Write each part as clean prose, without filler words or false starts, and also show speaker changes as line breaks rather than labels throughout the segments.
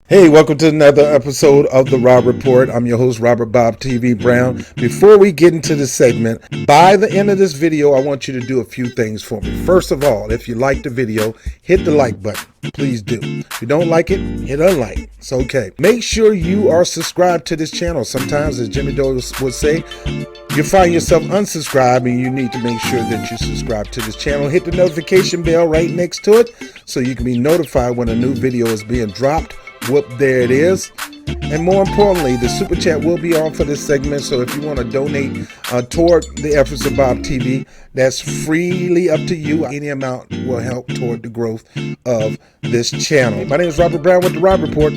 Hey, welcome to another episode of The Rob Report. I'm your host, Robert Bob TV Brown. Before we get into this segment, by the end of this video, I want you to do a few things for me. First of all, if you like the video, hit the like button. Please do. If you don't like it, hit unlike. It's okay. Make sure you are subscribed to this channel. Sometimes, as Jimmy Dole would say, you find yourself unsubscribed and you need to make sure that you subscribe to this channel. Hit the notification bell right next to it so you can be notified when a new video is being dropped. Whoop, there it is. And more importantly, the super chat will be on for this segment. So if you want to donate toward the efforts of Bob TV, that's freely up to you. Any amount will help toward the growth of this channel. My name is Robert Brown with The Rob Report.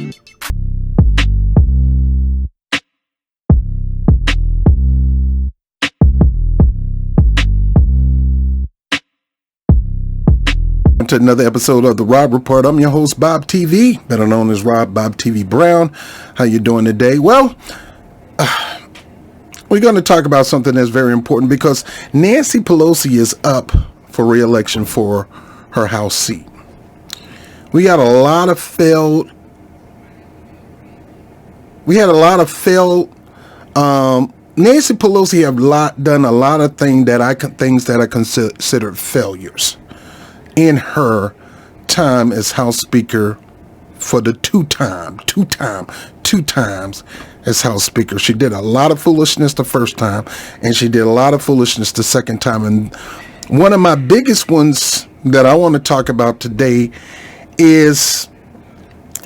To another episode of The Rob Report. I'm your host, Bob TV, better known as Bob TV Brown. How you doing today? Well, we're going to talk about something that's very important because Nancy Pelosi is up for re-election for her House seat. We had a lot of failed. Nancy Pelosi have done a lot of things that I considered failures in her time as House Speaker for the two times as House Speaker. She did a lot of foolishness the first time, and she did a lot of foolishness the second time. And one of my biggest ones that I want to talk about today is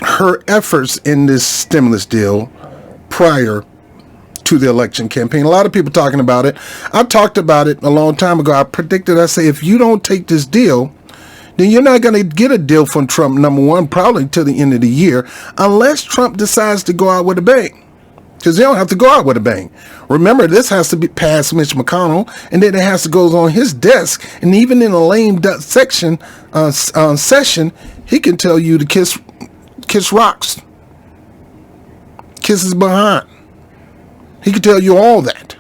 her efforts in this stimulus deal prior to the election campaign. A lot of people talking about it. I talked about it a long time ago. I say, if you don't take this deal, then you're not going to get a deal from Trump, number one, probably till the end of the year, unless Trump decides to go out with a bang. Because they don't have to go out with a bang. Remember, this has to be past Mitch McConnell, and then it has to go on his desk. And even in a lame duck session, he can tell you to kiss rocks, kiss his behind. He can tell you all that.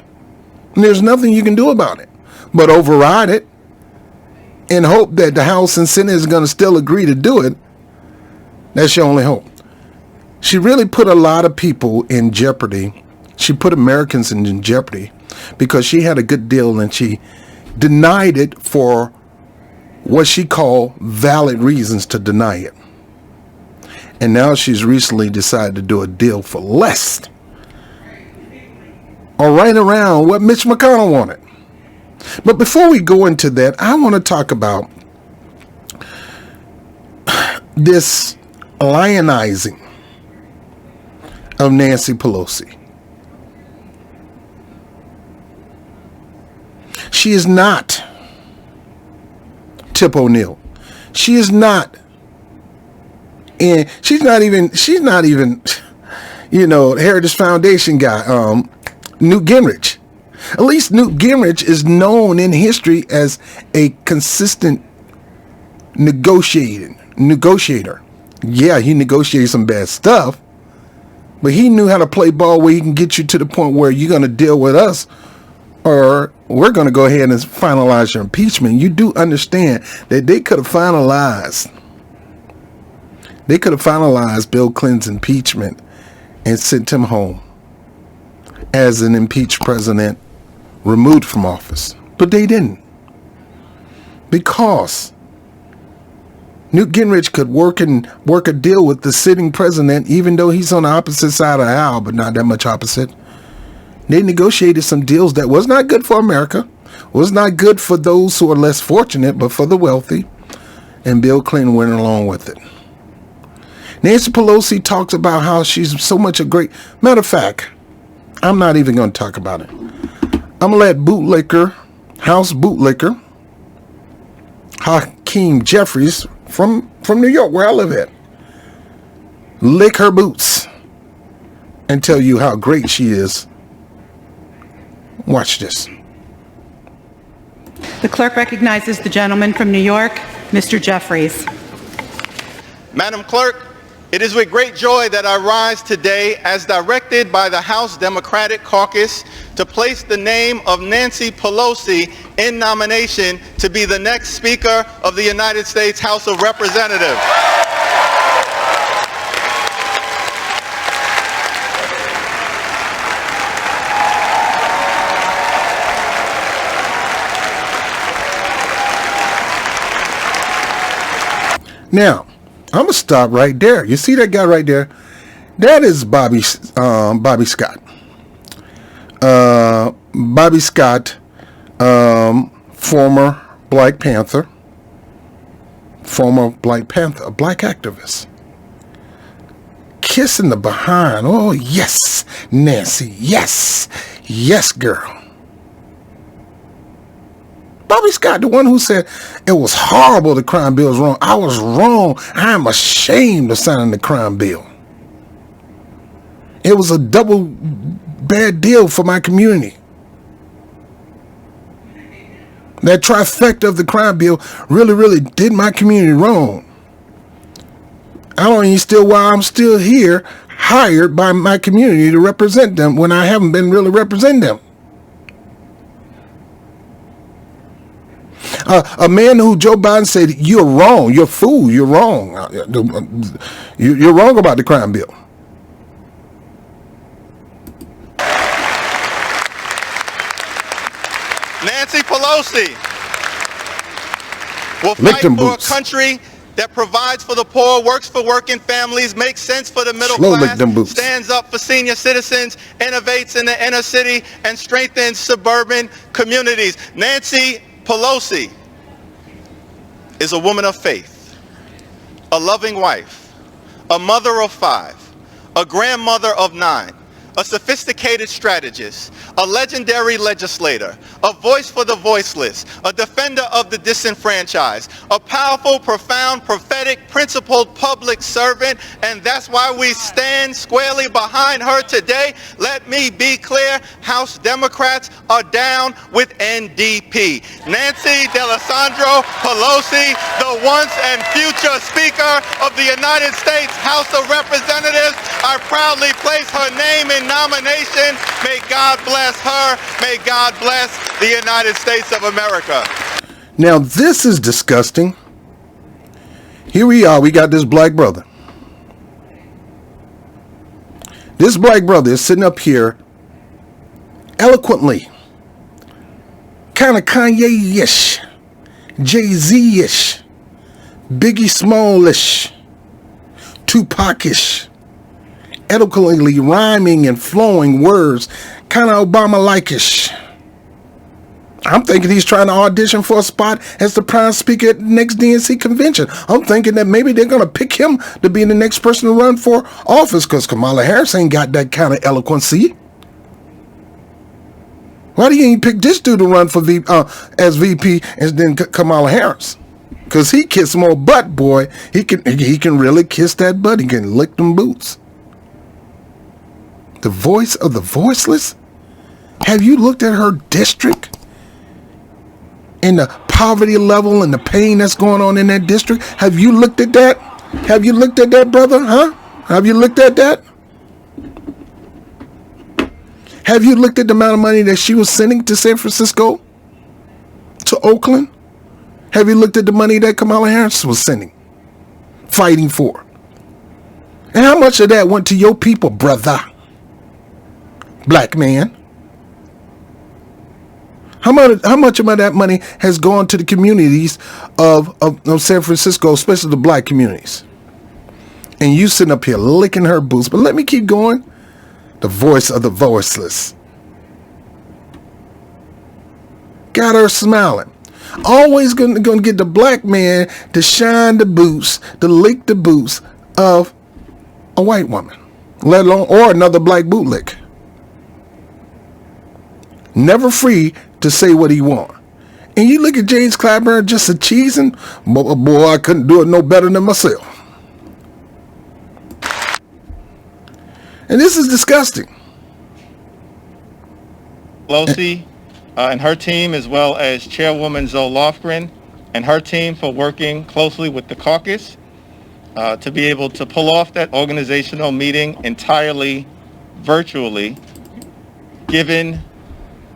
And there's nothing you can do about it but override it and hope that the House and Senate is going to still agree to do it. That's your only hope. She really put a lot of people in jeopardy. She put Americans in jeopardy because she had a good deal and she denied it for what she called valid reasons to deny it. And now she's recently decided to do a deal for less, or right around what Mitch McConnell wanted. But before we go into that, I want to talk about this lionizing of Nancy Pelosi. She is not Tip O'Neill. She is not, and she's not even, Heritage Foundation guy, Newt Gingrich. At least Newt Gingrich is known in history as a consistent negotiator. Yeah, he negotiated some bad stuff, but he knew how to play ball where he can get you to the point where you're going to deal with us or we're going to go ahead and finalize your impeachment. You do understand that they could have finalized Bill Clinton's impeachment and sent him home as an impeached president removed from office. But they didn't. Because Newt Gingrich could work a deal with the sitting president, even though he's on the opposite side of the aisle, but not that much opposite. They negotiated some deals that was not good for America, was not good for those who are less fortunate, but for the wealthy. And Bill Clinton went along with it. Nancy Pelosi talks about how she's so much a great... Matter of fact, I'm not even going to talk about it. I'm going to let House bootlicker, Hakeem Jeffries from New York, where I live at, lick her boots and tell you how great she is. Watch this.
The clerk recognizes the gentleman from New York, Mr. Jeffries.
Madam Clerk, it is with great joy that I rise today as directed by the House Democratic Caucus to place the name of Nancy Pelosi in nomination to be the next Speaker of the United States House of Representatives.
Now, I'm going to stop right there. You see that guy right there? That is Bobby Scott. Bobby Scott, former Black Panther, a black activist. Kissing the behind. Oh, yes, Nancy. Yes. Yes, girl. Bobby Scott, the one who said it was horrible the crime bill was wrong. I was wrong. I am ashamed of signing the crime bill. It was a double bad deal for my community. That trifecta of the crime bill really did my community wrong. I don't even still why I'm still here, hired by my community to represent them when I haven't been really representing them. A man who Joe Biden said, you're wrong, you're a fool, you're wrong. You're wrong about the crime bill.
Nancy Pelosi will fight for a country that provides for the poor, works for working families, makes sense for the middle class, stands up for senior citizens, innovates in the inner city, and strengthens suburban communities. Nancy Pelosi is a woman of faith, a loving wife, a mother of 5, a grandmother of 9, a sophisticated strategist, a legendary legislator, a voice for the voiceless, a defender of the disenfranchised, a powerful, profound, prophetic, principled public servant, and that's why we stand squarely behind her today. Let me be clear, House Democrats are down with NDP. Nancy D'Alessandro Pelosi, the once and future Speaker of the United States House of Representatives, I proudly place her name in nomination. May God bless her. May God bless the United States of America.
Now this is disgusting. Here we are. We got this black brother. This black brother is sitting up here eloquently, kind of Kanye-ish, Jay-Z-ish, Biggie Small-ish, Tupac-ish, eloquently rhyming and flowing words, kind of Obama-like-ish. I'm thinking he's trying to audition for a spot as the prime speaker at the next DNC convention. I'm thinking that maybe they're going to pick him to be the next person to run for office because Kamala Harris ain't got that kind of eloquency. Why do you ain't pick this dude to run for as VP and then Kamala Harris? Because he kiss more butt, boy. He can really kiss that butt. He can lick them boots. The voice of the voiceless? Have you looked at her district? And the poverty level and the pain that's going on in that district? Have you looked at that? Have you looked at that, brother? Huh? Have you looked at that? Have you looked at the amount of money that she was sending to San Francisco? To Oakland? Have you looked at the money that Kamala Harris was sending? Fighting for? And how much of that went to your people, brother? Black man? How much of that money has gone to the communities of San Francisco, especially the black communities? And you sitting up here licking her boots. But let me keep going. The voice of the voiceless. Got her smiling. Always going to get the black man to shine the boots, to lick the boots of a white woman, let alone, or another black bootlick. Never free to say what he want. And you look at James Clyburn just a cheesing. Boy, I couldn't do it no better than myself. And this is disgusting.
Pelosi and her team, as well as Chairwoman Zoe Lofgren and her team for working closely with the caucus to be able to pull off that organizational meeting entirely virtually, given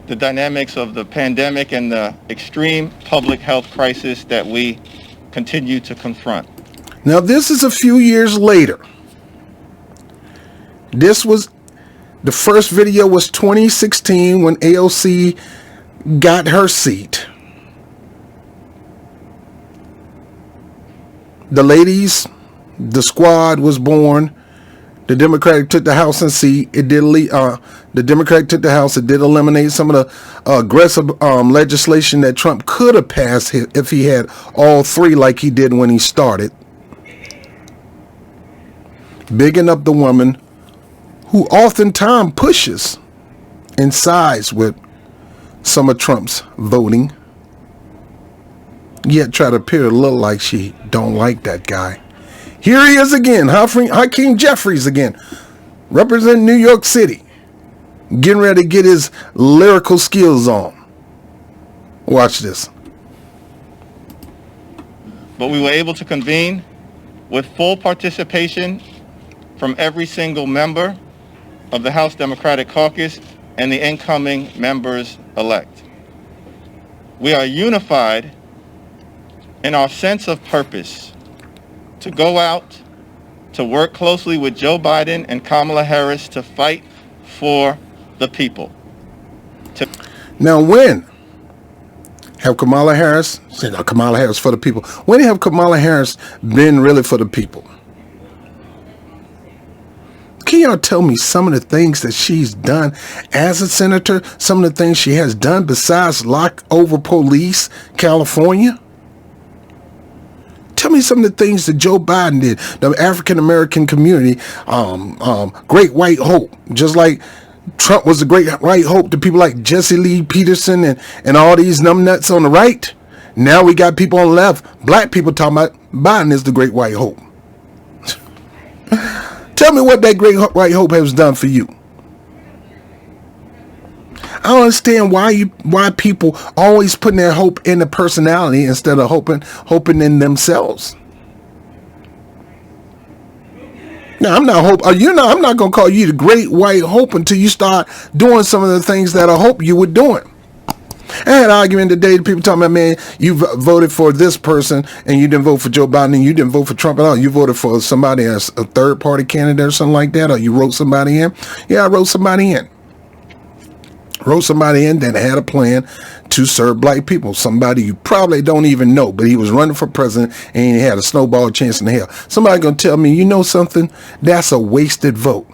the dynamics of the pandemic and the extreme public health crisis that we continue to confront.
Now, this is a few years later. This was, the first video was 2016 when AOC got her seat. the ladies, the squad was born. The Democratic took the House and seat. The Democratic took the House. It did eliminate some of the aggressive legislation that Trump could have passed if he had all three like he did when he started. Bigging up the woman who oftentimes pushes and sides with some of Trump's voting, yet try to appear to look like she don't like that guy. Here he is again, Hakeem Jeffries again, representing New York City, getting ready to get his lyrical skills on. Watch this.
But we were able to convene with full participation from every single member of the House Democratic Caucus and the incoming members-elect. We are unified in our sense of purpose to go out, to work closely with Joe Biden and Kamala Harris to fight for the people.
Now, when have Kamala Harris, Kamala Harris for the people, when have Kamala Harris been really for the people? Can y'all tell me some of the things that she's done as a senator, some of the things she has done besides lock over police, California? Tell me some of the things that Joe Biden did, the African-American community, great white hope, just like Trump was the great white hope to people like Jesse Lee Peterson and all these numbnuts on the right. Now we got people on the left, black people talking about Biden is the great white hope. Tell me what that great white hope has done for you. I don't understand why people always putting their hope in the personality instead of hoping in themselves. Now I'm not I'm not gonna call you the great white hope until you start doing some of the things that I hope you were doing. I had an argument today. People talking about, man, you voted for this person and you didn't vote for Joe Biden and you didn't vote for Trump at all. You voted for somebody as a third party candidate or something like that, or you wrote somebody in. Yeah, I wrote somebody in. Wrote somebody in that had a plan to serve black people. Somebody you probably don't even know, but he was running for president and he had a snowball chance in hell. Somebody gonna tell me, you know something? That's a wasted vote.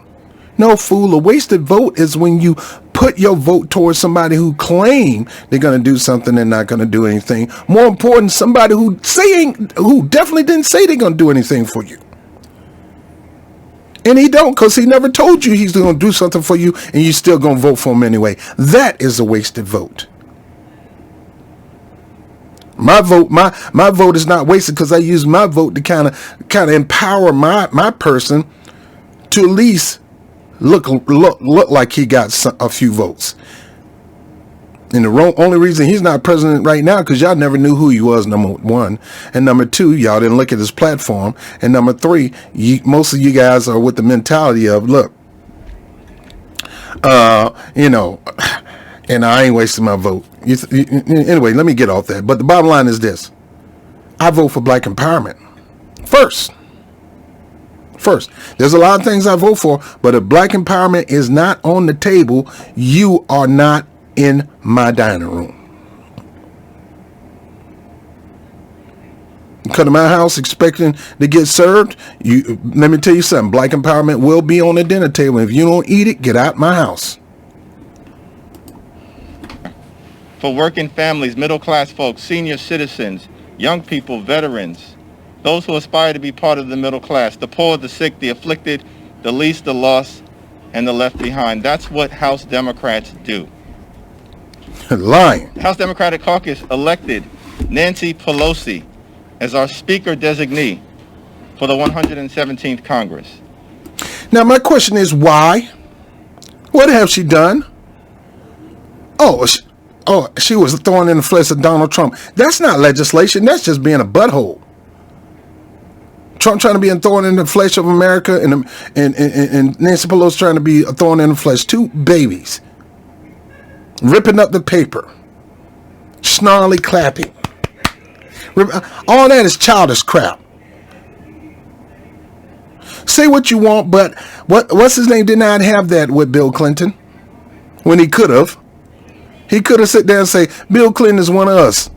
No, fool. A wasted vote is when you put your vote towards somebody who claim they're going to do something and not going to do anything. More important, somebody who definitely didn't say they're going to do anything for you. And he don't, because he never told you he's going to do something for you and you still going to vote for him anyway. That is a wasted vote. My vote is not wasted because I use my vote to kind of empower my person to at least look like he got a few votes. And the only reason he's not president right now because y'all never knew who he was, number one. And number two, y'all didn't look at his platform. And number three, most of you guys are with the mentality of, look, and I ain't wasting my vote. Anyway, let me get off that. But the bottom line is this. I vote for black empowerment first. There's a lot of things I vote for, but if black empowerment is not on the table, you are not in my dining room. You come to my house expecting to get served. Let me tell you something. Black empowerment will be on the dinner table. If you don't eat it, get out my house.
For working families, middle-class folks, senior citizens, young people, veterans, those who aspire to be part of the middle class, the poor, the sick, the afflicted, the least, the lost, and the left behind. That's what House Democrats do.
Lying.
The House Democratic Caucus elected Nancy Pelosi as our speaker designee for the 117th Congress.
Now, my question is why? What have she done? She was a thorn in the flesh of Donald Trump. That's not legislation. That's just being a butthole. Trump trying to be a thorn in the flesh of America, and Nancy Pelosi trying to be a thorn in the flesh. Two babies ripping up the paper, snarly clapping. All that is childish crap. Say what you want, but what's his name did not have that with Bill Clinton when he could have. He could have sat there and say, Bill Clinton is one of us.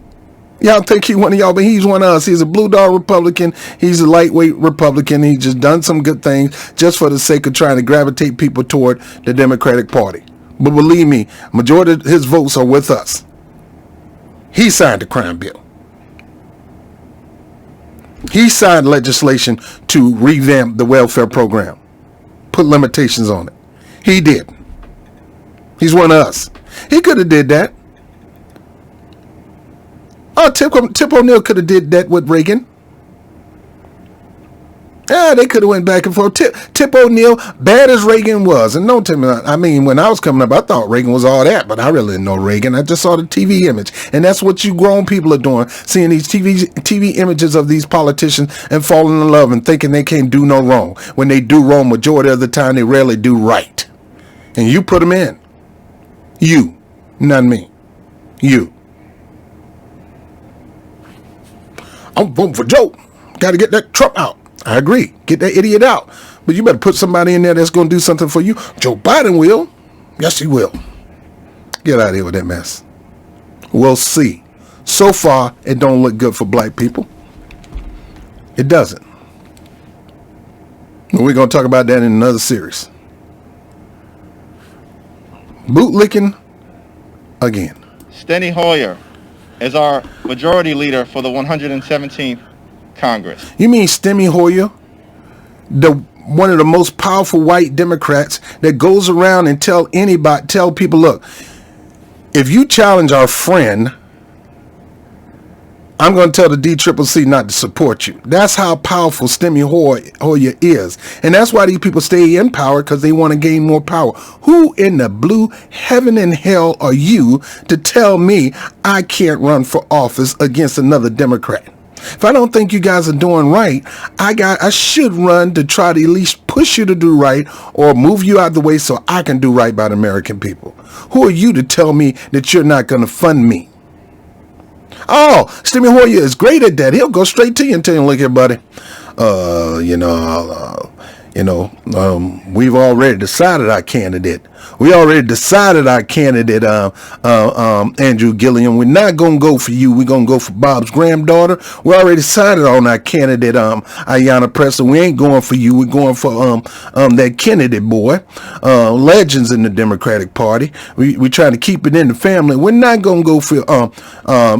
Y'all think he one of y'all, but he's one of us. He's a blue dog Republican. He's a lightweight Republican. He's just done some good things just for the sake of trying to gravitate people toward the Democratic Party. But believe me, majority of his votes are with us. He signed the crime bill. He signed legislation to revamp the welfare program, put limitations on it. He did. He's one of us. He could have did that. Oh, Tip O'Neill could have did that with Reagan. Yeah, they could have went back and forth. Tip O'Neill, bad as Reagan was, and don't tell me, I mean, when I was coming up, I thought Reagan was all that, but I really didn't know Reagan. I just saw the TV image, and that's what you grown people are doing, seeing these TV images of these politicians and falling in love and thinking they can't do no wrong. When they do wrong, majority of the time, they rarely do right. And you put them in. You, not me. You. I'm voting for Joe. Got to get that Trump out. I agree. Get that idiot out. But you better put somebody in there that's going to do something for you. Joe Biden will. Yes, he will. Get out of here with that mess. We'll see. So far, it don't look good for black people. It doesn't. And we're going to talk about that in another series. Bootlicking again.
Steny Hoyer is our majority leader for the 117th Congress.
You mean Steny Hoyer, one of the most powerful white Democrats that goes around and tell people, look, if you challenge our friend, I'm going to tell the DCCC not to support you. That's how powerful Steny Hoyer is. And that's why these people stay in power, because they want to gain more power. Who in the blue heaven and hell are you to tell me I can't run for office against another Democrat? If I don't think you guys are doing right, I should run to try to at least push you to do right or move you out of the way so I can do right by the American people. Who are you to tell me that you're not going to fund me? Oh, Steny Hoyer is great at that. He'll go straight to you and tell you, look here, buddy, we've already decided our candidate. We already decided our candidate, Andrew Gilliam. We're not going to go for you. We're going to go for Bob's granddaughter. We already decided on our candidate, Ayanna Pressley. We ain't going for you. We're going for that Kennedy boy, legends in the Democratic Party. We trying to keep it in the family. We're not going to go for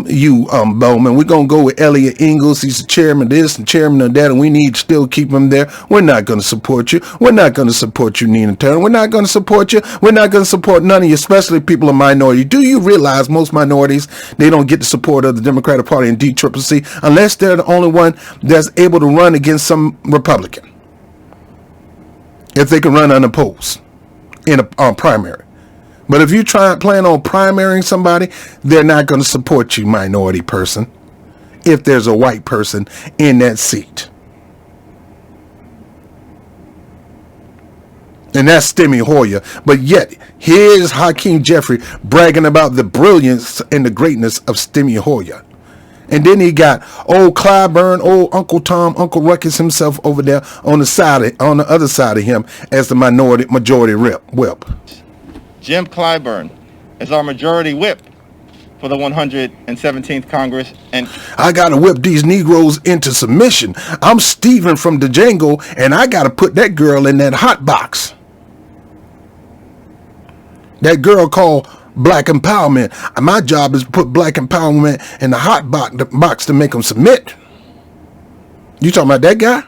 you, Bowman. We're going to go with Elliot Ingalls. He's the chairman of this and chairman of that, and we need to still keep him there. We're not going to support you. We're not going to support you, Nina Turner. We're not going to support you. We're not going to support none of you, especially people of minority. Do you realize most minorities, they don't get the support of the Democratic Party and DCCC unless they're the only one that's able to run against some Republican? If they can run unopposed in a primary. But if you plan on primarying somebody, they're not going to support you, minority person, if there's a white person in that seat. And that's Steny Hoyer. But yet, here's Hakeem Jeffrey bragging about the brilliance and the greatness of Steny Hoyer. And then he got old Clyburn, old Uncle Tom, Uncle Ruckus himself over there on the other side of him as the majority whip.
Jim Clyburn is our majority whip for the 117th Congress. And
I got to whip these Negroes into submission. I'm Steven from the Django, and I got to put that girl in that hot box. That girl called Black Empowerment. My job is to put Black Empowerment in the hot box to make them submit. You talking about that guy?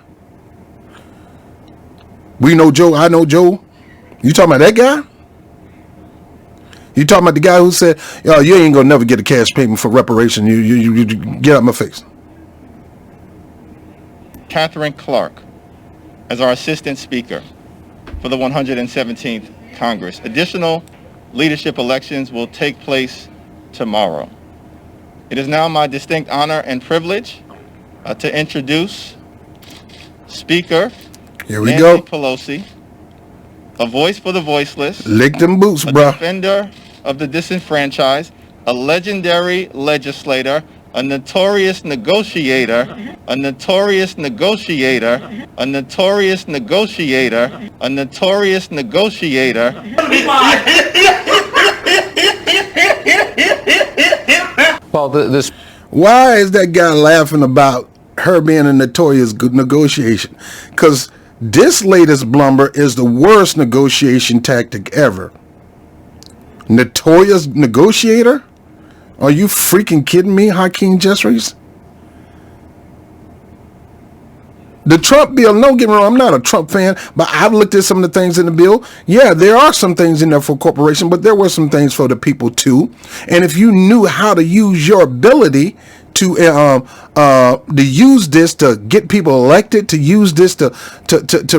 We know Joe. I know Joe. You talking about that guy? You talking about the guy who said, "Oh, you ain't gonna never get a cash payment for reparation. You get out my face."
Catherine Clark as our Assistant Speaker for the 117th Congress. Additional leadership elections will take place tomorrow. It is now my distinct honor and privilege to introduce Speaker
Here we
Nancy
go.
Pelosi, a voice for the voiceless,
Lick them boots,
a
bro.
defender of the disenfranchised, a legendary legislator, a notorious negotiator, a notorious negotiator, a notorious negotiator, a notorious negotiator.
Well,
Why is that guy laughing about her being a notorious good negotiation? Because this latest blumber is the worst negotiation tactic ever. Notorious negotiator? Are you freaking kidding me, Hakeem Jeffries? The Trump bill, don't get me wrong, I'm not a Trump fan, but I've looked at some of the things in the bill. Yeah, there are some things in there for corporation, but there were some things for the people too. And if you knew how to use your ability to use this to get people elected, to use this to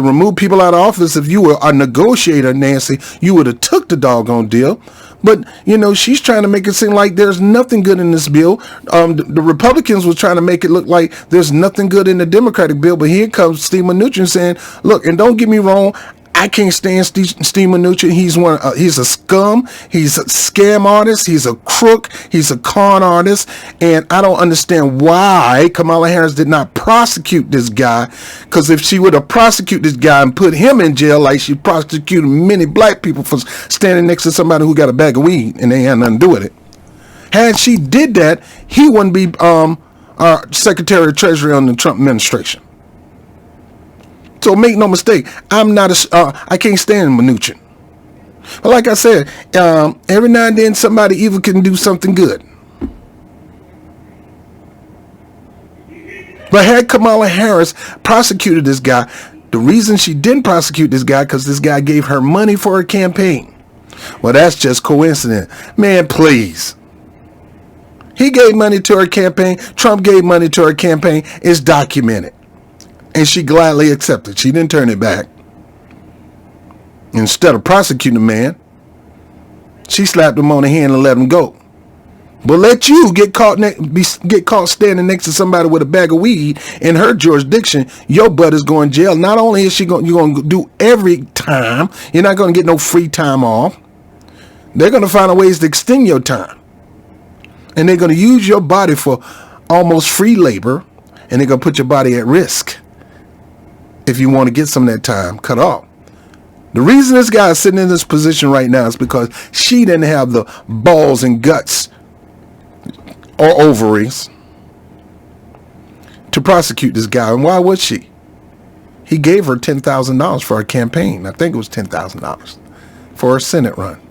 remove people out of office, if you were a negotiator, Nancy, you would have took the doggone deal. But, you know, she's trying to make it seem like there's nothing good in this bill. The Republicans was trying to make it look like there's nothing good in the Democratic bill. But here comes Steve Mnuchin saying, look, and don't get me wrong, I can't stand Steve Mnuchin. He's a scum. He's a scam artist. He's a crook. He's a con artist. And I don't understand why Kamala Harris did not prosecute this guy. Because if she would have prosecuted this guy and put him in jail like she prosecuted many black people for standing next to somebody who got a bag of weed and they had nothing to do with it. Had she did that, he wouldn't be our Secretary of Treasury on the Trump administration. So make no mistake, I can't stand Mnuchin. But like I said, every now and then somebody evil can do something good. But had Kamala Harris prosecuted this guy, the reason she didn't prosecute this guy because this guy gave her money for her campaign. Well, that's just coincidence. Man, please. He gave money to her campaign. Trump gave money to her campaign. It's documented. And she gladly accepted. She didn't turn it back. Instead of prosecuting the man, she slapped him on the hand and let him go. But let you get caught standing next to somebody with a bag of weed in her jurisdiction, your butt is going to jail. Not only is you're going to do every time, you're not going to get no free time off. They're going to find ways to extend your time. And they're going to use your body for almost free labor, and they're going to put your body at risk if you want to get some of that time cut off. The reason this guy is sitting in this position right now is because she didn't have the balls and guts or ovaries to prosecute this guy. And why would she? He gave her $10,000 for her campaign. I think it was $10,000 for her Senate run.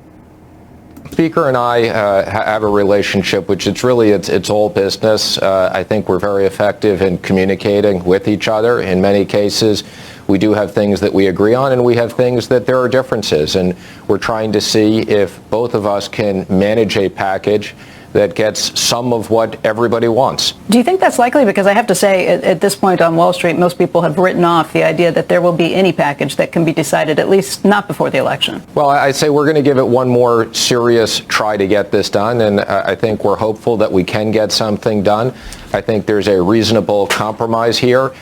Speaker and I have a relationship which it's all business. I think we're very effective in communicating with each other. In many cases, we do have things that we agree on, and we have things that there are differences. And we're trying to see if both of us can manage a package that gets some of what everybody wants.
Do you think that's likely? Because I have to say, at this point on Wall Street, most people have written off the idea that there will be any package that can be decided, at least not before the election.
Well, I say we're going to give it one more serious try to get this done, and I think we're hopeful that we can get something done. I think there's a reasonable compromise here,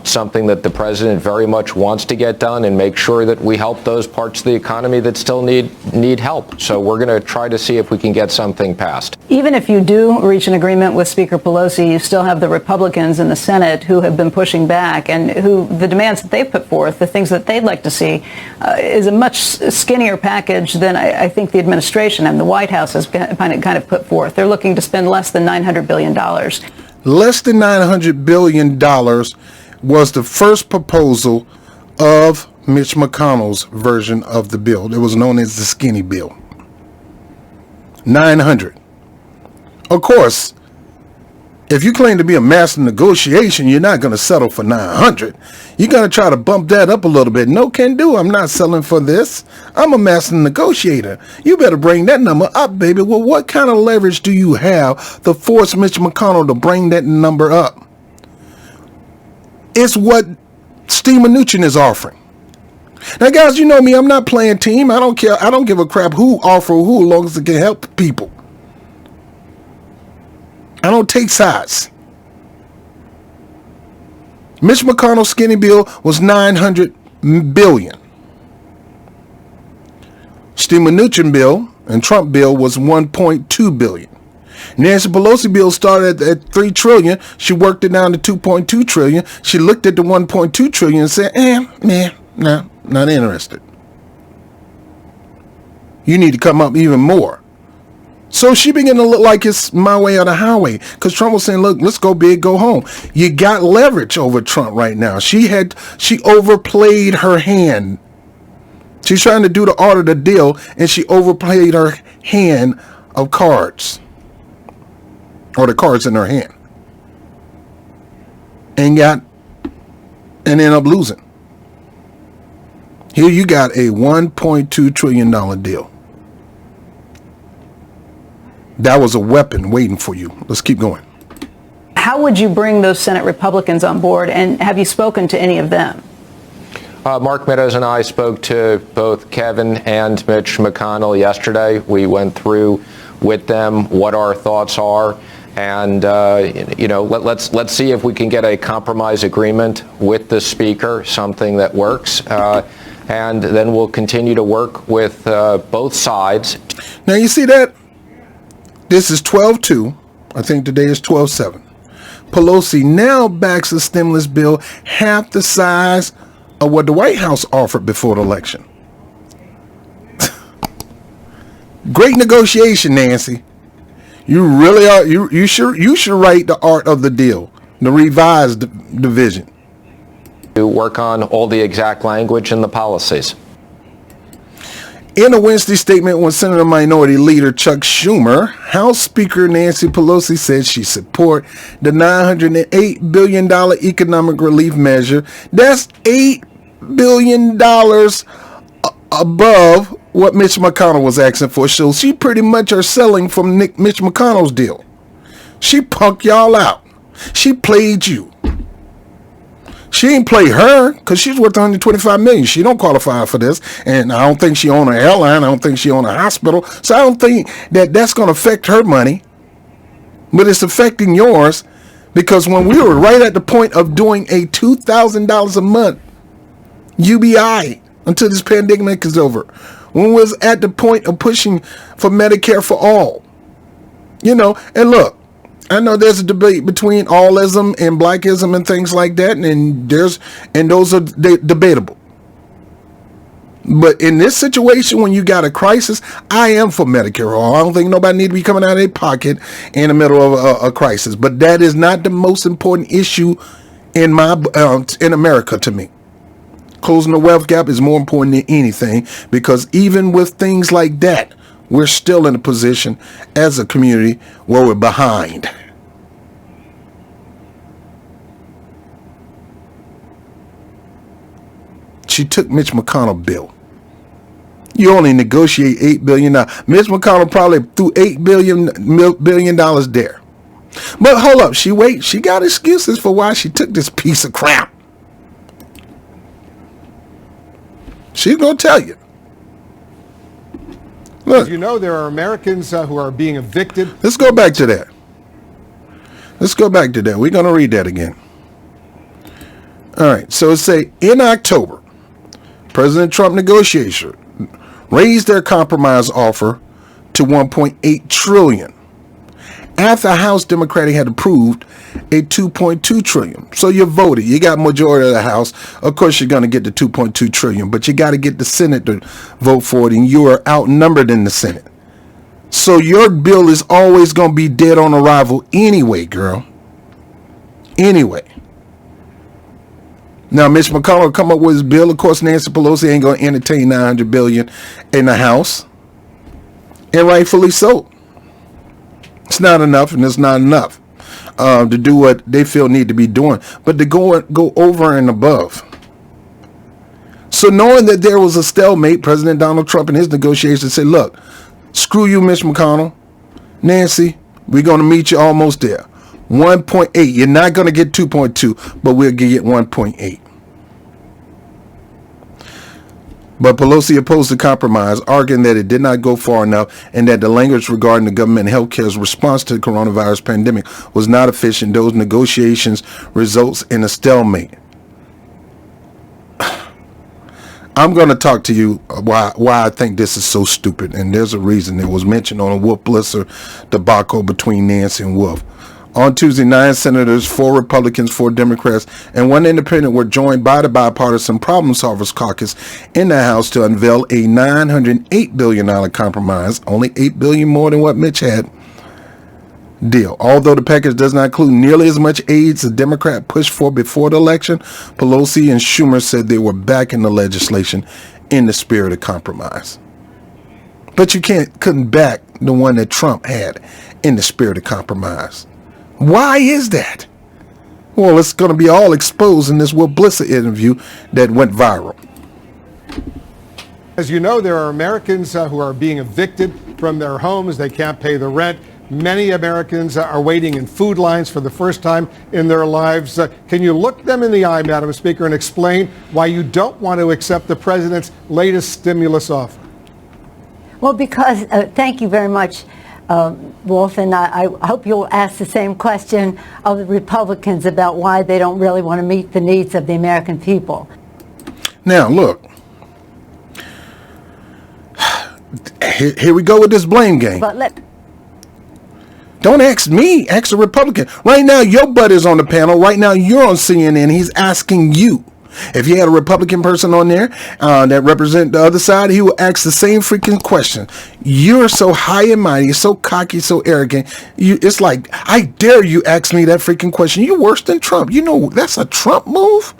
something that the president very much wants to get done and make sure that we help those parts of the economy that still need help. So we're going to try to see if we can get something passed.
Even if you do reach an agreement with Speaker Pelosi, you still have the Republicans in the Senate who have been pushing back, and who the demands that they've put forth, the things that they'd like to see, is a much skinnier package than I think the administration and the White House has kind of put forth. They're looking to spend less than $900 billion.
Less than $900 billion was the first proposal of Mitch McConnell's version of the bill. It was known as the skinny bill. 900. Of course, if you claim to be a master negotiation, you're not going to settle for 900. You're going to try to bump that up a little bit. No can do. I'm not selling for this. I'm a master negotiator. You better bring that number up, baby. Well, what kind of leverage do you have to force Mitch McConnell to bring that number up? It's what Steve Mnuchin is offering. Now, guys, you know me. I'm not playing team. I don't care. I don't give a crap who offer who, as long as it can help people. I don't take sides. Mitch McConnell's skinny bill was $900 billion. Steve Mnuchin bill and Trump bill was $1.2 billion. Nancy Pelosi bill started at $3 trillion. She worked it down to $2.2 trillion. She looked at the $1.2 trillion and said, no, not interested. You need to come up even more. So she began to look like it's my way or the highway, because Trump was saying, look, let's go big, go home. You got leverage over Trump right now. She overplayed her hand. She's trying to do the art of the deal, and she overplayed her hand of cards, or the cards in her hand, and ended up losing. Here you got a $1.2 trillion deal. That was a weapon waiting for you. Let's keep going.
How would you bring those Senate Republicans on board, and have you spoken to any of them?
Mark Meadows and I spoke to both Kevin and Mitch McConnell yesterday. We went through with them what our thoughts are, and let's see if we can get a compromise agreement with the Speaker, something that works, and then we'll continue to work with both sides.
Now you see that? This is 12-2. I think today is 12-7. Pelosi now backs a stimulus bill half the size of what the White House offered before the election. Great negotiation, Nancy. You really are. You should write the art of the deal, the revised division.
To work on all the exact language and the policies.
In a Wednesday statement when Senate Minority Leader Chuck Schumer, House Speaker Nancy Pelosi said she support the $908 billion economic relief measure. That's $8 billion above what Mitch McConnell was asking for. So she pretty much are selling from Mitch McConnell's deal. She punked y'all out. She played you. She ain't play her because she's worth $125 million. She don't qualify for this, and I don't think she own an airline. I don't think she own a hospital. So I don't think that's going to affect her money, but it's affecting yours, because when we were right at the point of doing a $2,000 a month UBI until this pandemic is over, when we was at the point of pushing for Medicare for all, and look. I know there's a debate between allism and blackism and things like that, and those are debatable. But in this situation, when you got a crisis, I am for Medicare. I don't think nobody need to be coming out of their pocket in the middle of a crisis. But that is not the most important issue in America to me. Closing the wealth gap is more important than anything, because even with things like that, we're still in a position as a community where we're behind. She took Mitch McConnell's bill. You only negotiate $8 billion. Mitch McConnell probably threw $8 billion there. But hold up, she got excuses for why she took this piece of crap. She's going to tell you. Look,
there are Americans who are being evicted.
Let's go back to that. We're going to read that again. All right. So it say, in October, President Trump negotiators raised their compromise offer to $1.8 trillion. After House Democratic had approved a $2.2 trillion. So you voted. You got majority of the House. Of course, you're going to get the $2.2 trillion, but you got to get the Senate to vote for it, and you are outnumbered in the Senate. So your bill is always going to be dead on arrival anyway, girl. Anyway. Now, Mitch McConnell will come up with his bill. Of course, Nancy Pelosi ain't going to entertain $900 billion in the House. And rightfully so. It's not enough, and it's not enough to do what they feel need to be doing. But to go over and above. So knowing that there was a stalemate, President Donald Trump and his negotiations said, look, screw you, Mitch McConnell. Nancy, we're going to meet you almost there. 1.8. You're not going to get 2.2, but we'll get 1.8. But Pelosi opposed the compromise, arguing that it did not go far enough and that the language regarding the government and healthcare's response to the coronavirus pandemic was not efficient. Those negotiations results in a stalemate. I'm going to talk to you why I think this is so stupid, and there's a reason. It was mentioned on a Wolf Blitzer debacle between Nancy and Wolf. On Tuesday, 9 senators, 4 Republicans, 4 Democrats, and 1 independent were joined by the Bipartisan Problem Solvers Caucus in the House to unveil a $908 billion compromise, only $8 billion more than what Mitch had, deal. Although the package does not include nearly as much aid as the Democrat pushed for before the election, Pelosi and Schumer said they were backing the legislation in the spirit of compromise. But you couldn't back the one that Trump had in the spirit of compromise. Why is that? Well, it's going to be all exposed in this Will Blissa interview that went viral.
As you know, there are Americans who are being evicted from their homes. They can't pay the rent. Many Americans are waiting in food lines for the first time in their lives. Can you look them in the eye, Madam Speaker, and explain why you don't want to accept the president's latest stimulus offer?
Well, because, thank you very much, Wolf, and I hope you'll ask the same question of the Republicans about why they don't really want to meet the needs of the American people.
Now, look. Here we go with this blame game.
But
Don't ask me, ask a Republican. Right now, your butt is on the panel. Right now, you're on CNN. He's asking you. If you had a Republican person on there that represent the other side, he will ask the same freaking question. You're so high and mighty, so cocky, so arrogant. It's like, I dare you ask me that freaking question. You're worse than Trump. You know, that's a Trump move.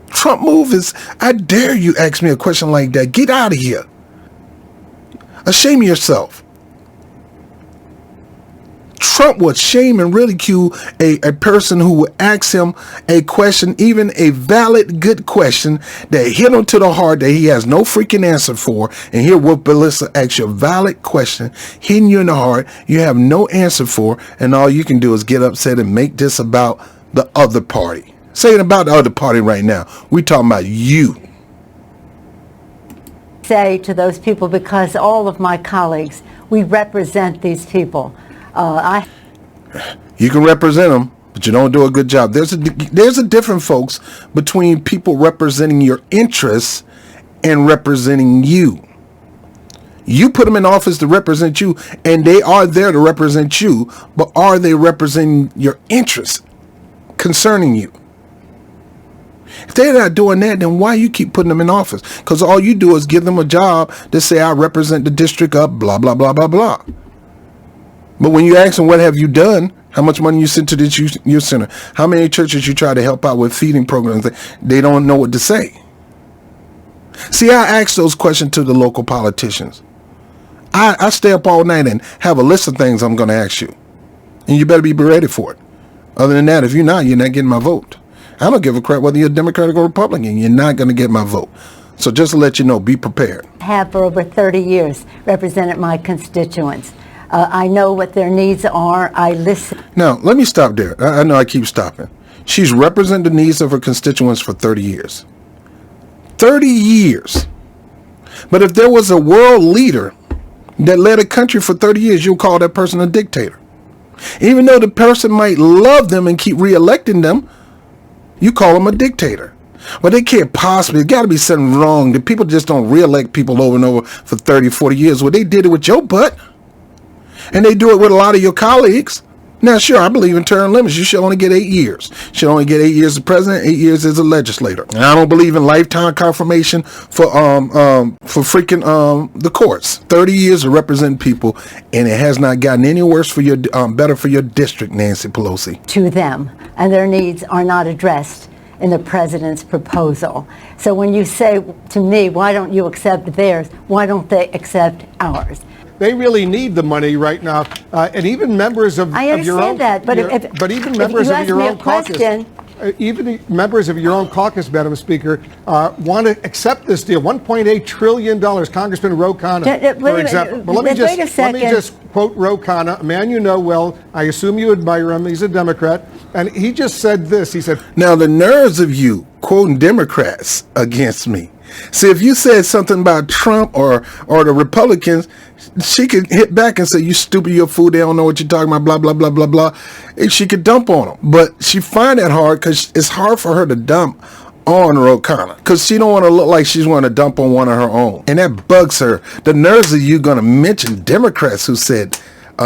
Trump move is, I dare you ask me a question like that. Get out of here. Shame yourself. Trump would shame and ridicule a person who would ask him a question, even a valid, good question that hit him to the heart that he has no freaking answer for. And here Will Blissa asks you a valid question, hitting you in the heart, you have no answer for, and all you can do is get upset and make this about the other party. Say it about the other party right now. We're talking about you.
say to those people, because all of my colleagues, we represent these people.
You can represent them, but you don't do a good job. There's a difference, folks, between people representing your interests and representing you. You put them in office to represent you, and they are there to represent you, but are they representing your interests concerning you? If they're not doing that, then why you keep putting them in office? Because all you do is give them a job to say, I represent the district of blah, blah, blah, blah, blah. But when you ask them, what have you done? How much money you sent to this youth center? How many churches you try to help out with feeding programs? They don't know what to say. See, I ask those questions to the local politicians. I stay up all night and have a list of things I'm going to ask you. And you better be ready for it. Other than that, if you're not getting my vote. I don't give a crap whether you're Democratic or Republican. You're not going to get my vote. So just to let you know, be prepared.
I have for over 30 years represented my constituents. I know what their needs are. I listen.
Now, let me stop there. I know I keep stopping. She's represented the needs of her constituents for 30 years. 30 years. But if there was a world leader that led a country for 30 years, you'll call that person a dictator. Even though the person might love them and keep reelecting them, you call them a dictator. But they can't possibly, there's got to be something wrong. The people just don't reelect people over and over for 30, 40 years. Well, they did it with your butt. And they do it with a lot of your colleagues. Now, sure, I believe in term limits. You should only get 8 years. You should only get 8 years as president, 8 years as a legislator. And I don't believe in lifetime confirmation for freaking the courts. 30 years to represent people, and it has not gotten any worse for your better for your district, Nancy Pelosi.
To them, and their needs are not addressed in the president's proposal. So when you say to me, why don't you accept theirs? Why don't they accept ours?
They really need the money right now, and even members of
I
your own.
understand that, but
even members of your own caucus, even members of your own caucus, Madam Speaker, want to accept this deal. $1.8 trillion. Congressman Ro Khanna, for example. But let me just quote Ro Khanna, a man you know well. I assume you admire him. He's a Democrat, and he just said this. He said,
"Now the nerves of you quoting Democrats against me. See, if you said something about Trump or the Republicans, she could hit back and say, you stupid, you're a fool, they don't know what you're talking about, blah, blah, blah, blah, blah. And she could dump on them. But she find that hard because it's hard for her to dump on Ro Khanna because she don't want to look like she's want to dump on one of her own. And that bugs her. The nerves of you going to mention Democrats who said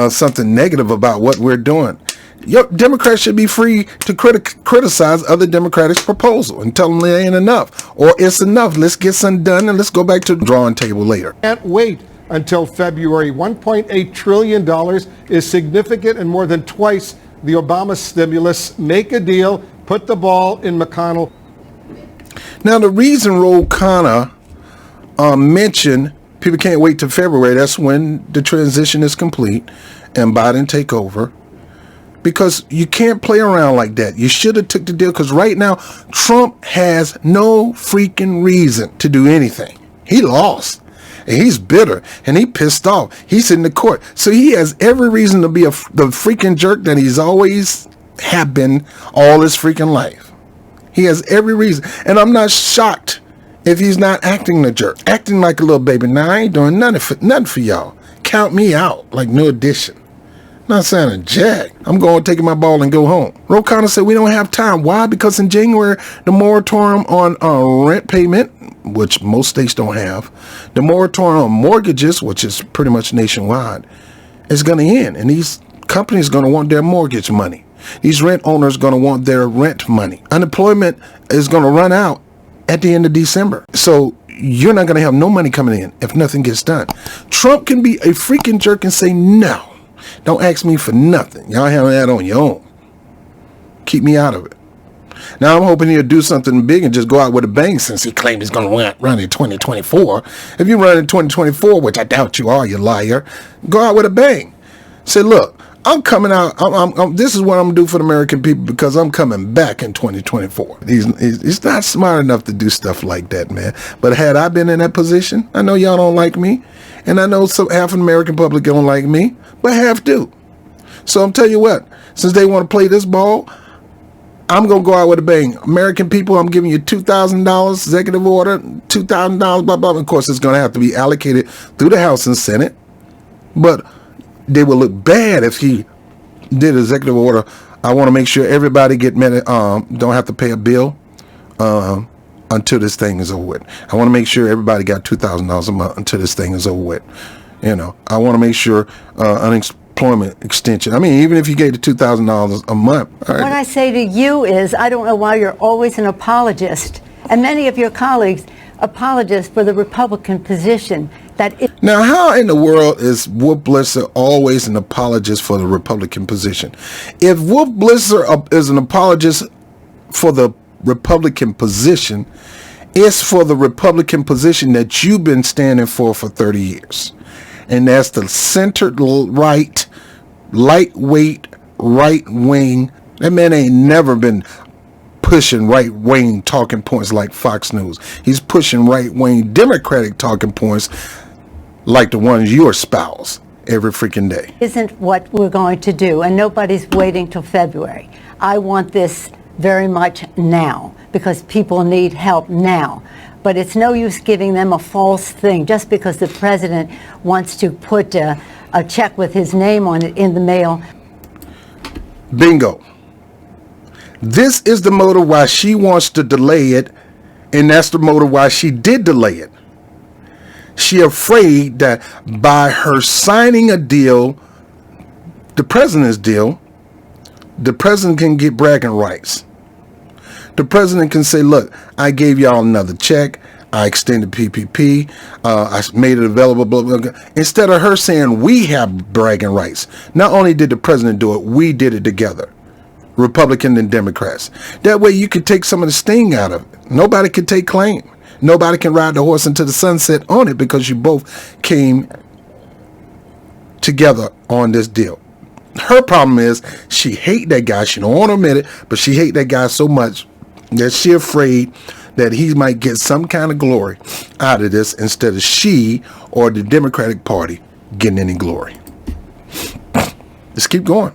something negative about what we're doing. Democrats should be free to criticize other Democrats' proposal and tell them they ain't enough or it's enough. Let's get something done and let's go back to the drawing table later.
Can't wait until February. $1.8 trillion is significant and more than twice the Obama stimulus. Make a deal. Put the ball in McConnell.
Now, the reason Ro Khanna mentioned people can't wait till February, that's when the transition is complete and Biden take over, because you can't play around like that. You should have took the deal, because right now Trump has no freaking reason to do anything. He lost. And he's bitter and he pissed off. He's in the court. So he has every reason to be the freaking jerk that he's always have been all his freaking life. He has every reason. And I'm not shocked if he's not acting the jerk, acting like a little baby. Now, I ain't doing nothing for y'all. Count me out like New Edition. Not saying a jack. I'm going taking my ball and go home. Ro Khanna said we don't have time. Why? Because in January, the moratorium on rent payment, which most states don't have, the moratorium on mortgages, which is pretty much nationwide, is going to end. And these companies are going to want their mortgage money. These rent owners are going to want their rent money. Unemployment is going to run out at the end of December. So you're not going to have no money coming in if nothing gets done. Trump can be a freaking jerk and say, no, don't ask me for nothing. Y'all handle that on your own. Keep me out of it. Now, I'm hoping he'll do something big and just go out with a bang, since he claimed he's going to run in 2024. If you run in 2024, which I doubt you are, you liar, go out with a bang. Say, look, I'm coming out. This is what I'm going to do for the American people, because I'm coming back in 2024. He's not smart enough to do stuff like that, man. But had I been in that position, I know y'all don't like me. And I know half of the American public don't like me, but half do. So I'm telling you what, since they want to play this ball, I'm going to go out with a bang. American people, I'm giving you $2,000 executive order, $2,000, blah, blah. Of course, it's going to have to be allocated through the House and Senate. But they will look bad if he did an executive order. I want to make sure everybody don't have to pay a bill until this thing is over with. I want to make sure everybody got $2,000 a month until this thing is over with. I want to make sure unemployment extension. I mean, even if you gave the $2,000 a month.
What I say to you is, I don't know why you're always an apologist, and many of your colleagues apologists for the Republican position.
Now, how in the world is Wolf Blitzer always an apologist for the Republican position? If Wolf Blitzer is an apologist for the Republican position, it's for the Republican position that you've been standing for 30 years. And that's the centered right, lightweight, right wing. That man ain't never been pushing right wing talking points like Fox News. He's pushing right wing Democratic talking points like the ones you espouse every freaking day.
Isn't what we're going to do, and nobody's waiting till February. I want this very much now, because people need help now. But it's no use giving them a false thing just because the president wants to put a check with his name on it in the mail.
Bingo. This is the motive why she wants to delay it, and that's the motive why she did delay it. She afraid that by her signing a deal, the president's deal, the president can get bragging rights. The president can say, look, I gave y'all another check. I extended PPP. I made it available, blah, blah, blah. Instead of her saying we have bragging rights. Not only did the president do it, we did it together. Republican and Democrats. That way you could take some of the sting out of it. Nobody can take claim. Nobody can ride the horse into the sunset on it, because you both came together on this deal. Her problem is she hate that guy. She don't want to admit it, but she hate that guy so much that she afraid that he might get some kind of glory out of this instead of she or the Democratic Party getting any glory. Let's keep going.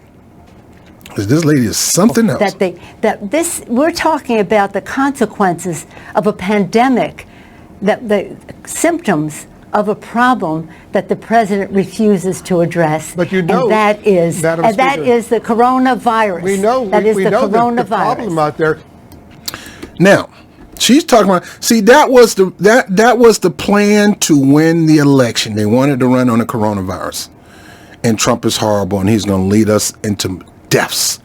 This lady is something else.
We're talking about the consequences of a pandemic, the symptoms of a problem that the president refuses to address.
But you know,
and that is the coronavirus.
We know
that is
we
the
know
coronavirus.
the problem out there.
Now, she's talking about. See, that was the plan to win the election. They wanted to run on the coronavirus, and Trump is horrible, and he's going to lead us into deaths.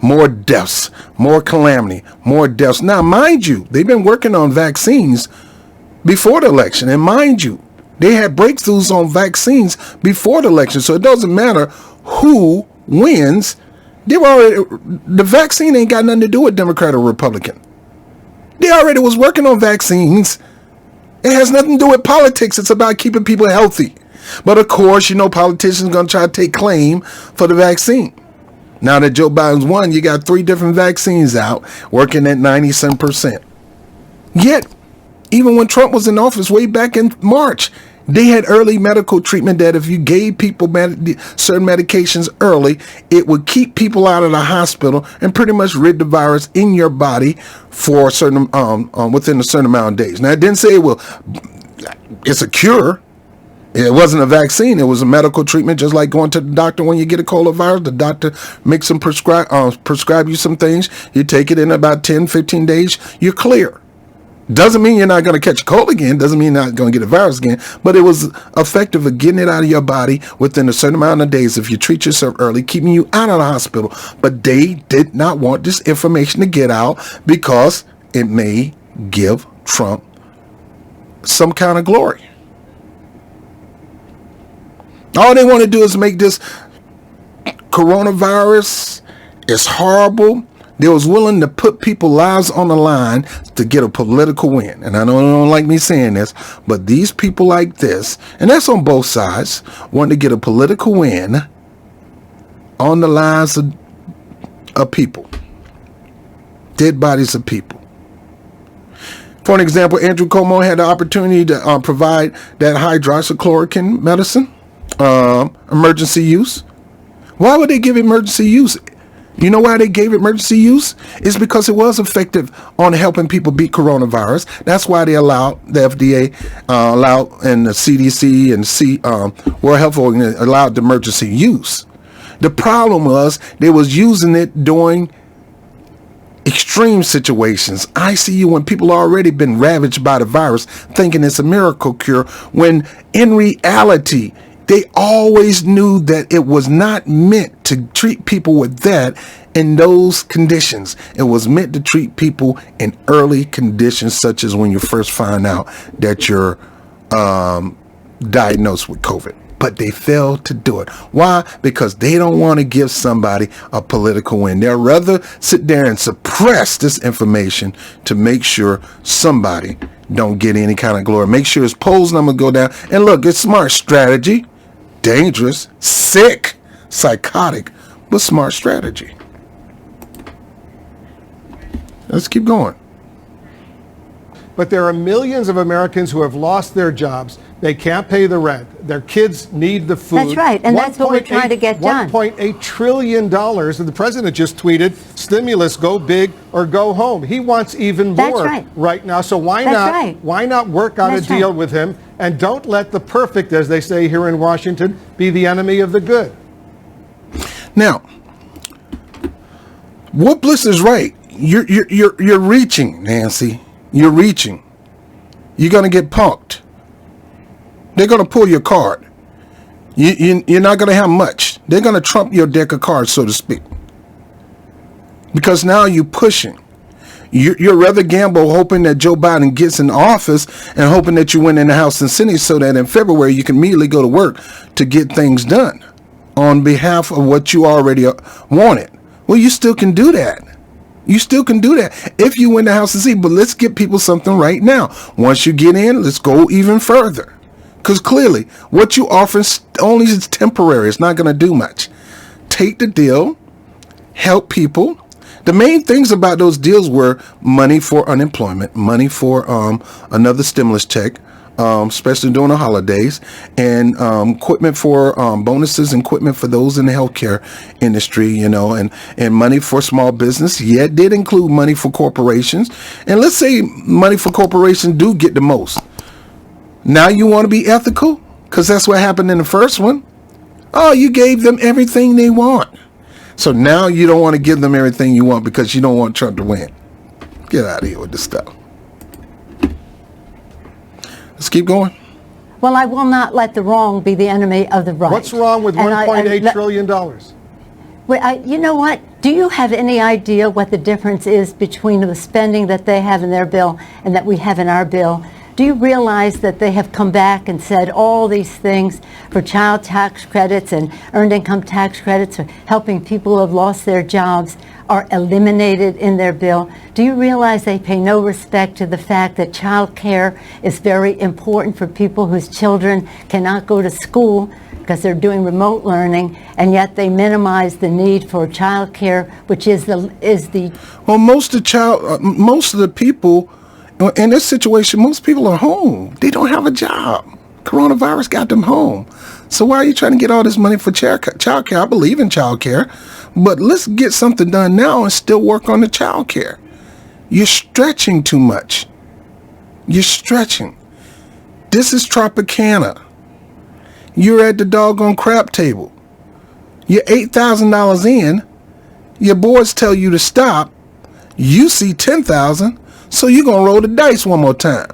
More deaths, more calamity, more deaths. Now, mind you, they've been working on vaccines before the election. And mind you, they had breakthroughs on vaccines before the election. So it doesn't matter who wins. The vaccine ain't got nothing to do with Democrat or Republican. They already was working on vaccines. It has nothing to do with politics. It's about keeping people healthy. But of course, politicians are going to try to take claim for the vaccine. Now that Joe Biden's won, you got 3 different vaccines out working at 90% Yet, even when Trump was in office way back in March, they had early medical treatment that if you gave people certain medications early, it would keep people out of the hospital and pretty much rid the virus in your body for a certain within a certain amount of days. Now, it didn't say, well, it's a cure. It wasn't a vaccine. It was a medical treatment, just like going to the doctor when you get a coronavirus. The doctor makes them prescribe you some things. You take it in about 10, 15 days, you're clear. Doesn't mean you're not going to catch a cold again. Doesn't mean you're not going to get a virus again. But it was effective at getting it out of your body within a certain amount of days if you treat yourself early, keeping you out of the hospital. But they did not want this information to get out because it may give Trump some kind of glory. All they want to do is make this coronavirus is horrible. They was willing to put people's lives on the line to get a political win. And I know they don't like me saying this, but these people like this, and that's on both sides, want to get a political win on the lives of people. Dead bodies of people. For an example, Andrew Cuomo had the opportunity to provide that hydroxychloroquine medicine. Emergency use. Why would they give emergency use? You know why they gave emergency use? It's because it was effective on helping people beat coronavirus. That's why they allowed the FDA, and the CDC and World Health Organization allowed the emergency use. The problem was they was using it during extreme situations. ICU, when people already been ravaged by the virus, thinking it's a miracle cure, when in reality, they always knew that it was not meant to treat people with that in those conditions. It was meant to treat people in early conditions, such as when you first find out that you're diagnosed with COVID. But they failed to do it. Why? Because they don't want to give somebody a political win. They'll rather sit there and suppress this information to make sure somebody don't get any kind of glory. Make sure his polls number go down. And look, it's smart strategy. Dangerous, sick, psychotic, but smart strategy. Let's keep going.
But there are millions of Americans who have lost their jobs. They can't pay the rent. Their kids need the food.
That's right, and that's what we're trying to get done.
$1.8 trillion, and the president just tweeted, stimulus, go big or go home. He wants even more right now, so why not work on a deal with him, and don't let the perfect, as they say here in Washington, be the enemy of the good.
Now, what Bliss is right. You're reaching, Nancy. You're reaching. You're going to get punked. They're going to pull your card. You're not going to have much. They're going to trump your deck of cards, so to speak. Because now you're pushing. You're rather gamble hoping that Joe Biden gets in office and hoping that you win in the House and Senate so that in February you can immediately go to work to get things done on behalf of what you already wanted. Well, you still can do that. You still can do that if you win the House and Senate. But let's get people something right now. Once you get in, let's go even further. Because clearly, what you offer only is temporary. It's not going to do much. Take the deal. Help people. The main things about those deals were money for unemployment, money for another stimulus check, especially during the holidays, and equipment for bonuses and equipment for those in the healthcare industry, and money for small business. Yeah, it did include money for corporations. And let's say money for corporations do get the most. Now you want to be ethical? Because that's what happened in the first one. Oh, you gave them everything they want. So now you don't want to give them everything you want because you don't want Trump to win. Get out of here with this stuff. Let's keep going.
Well, I will not let the wrong be the enemy of the right.
What's wrong with $1.8 trillion?
Well, you know what? Do you have any idea what the difference is between the spending that they have in their bill and that we have in our bill? Do you realize that they have come back and said all these things for child tax credits and earned income tax credits, or helping people who have lost their jobs, are eliminated in their bill? Do you realize they pay no respect to the fact that child care is very important for people whose children cannot go to school because they're doing remote learning, and yet they minimize the need for child care, which is the
Well, most of the people in this situation, most people are home. They don't have a job. Coronavirus got them home. So why are you trying to get all this money for child care? I believe in child care, but let's get something done now and still work on the child care. You're stretching too much. You're stretching. This is Tropicana. You're at the doggone crap table. You're $8,000 in. Your boards tell you to stop. You see 10,000, so you're going to roll the dice one more time.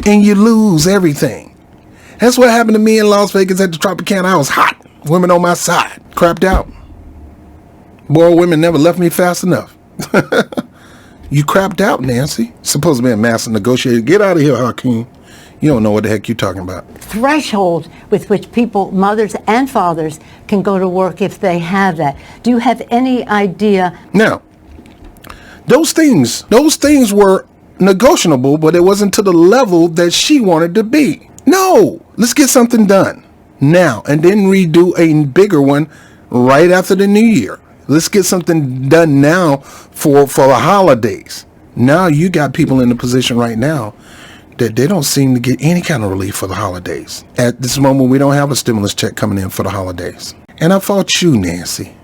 And you lose everything. That's what happened to me in Las Vegas at the Tropicana. I was hot. Women on my side. Crapped out. Boy, women never left me fast enough. You crapped out, Nancy. Supposed to be a master negotiator. Get out of here, Hakeem. You don't know what the heck you're talking about.
threshold with which people, mothers and fathers, can go to work if they have that. Do you have any idea?
Now, those things were negotiable, but it wasn't to the level that she wanted to be. No, let's get something done now and then redo a bigger one right after the new year. Let's get something done now for the holidays. Now you got people in the position right now that they don't seem to get any kind of relief for the holidays. At this moment, we don't have a stimulus check coming in for the holidays. And I fought you, Nancy.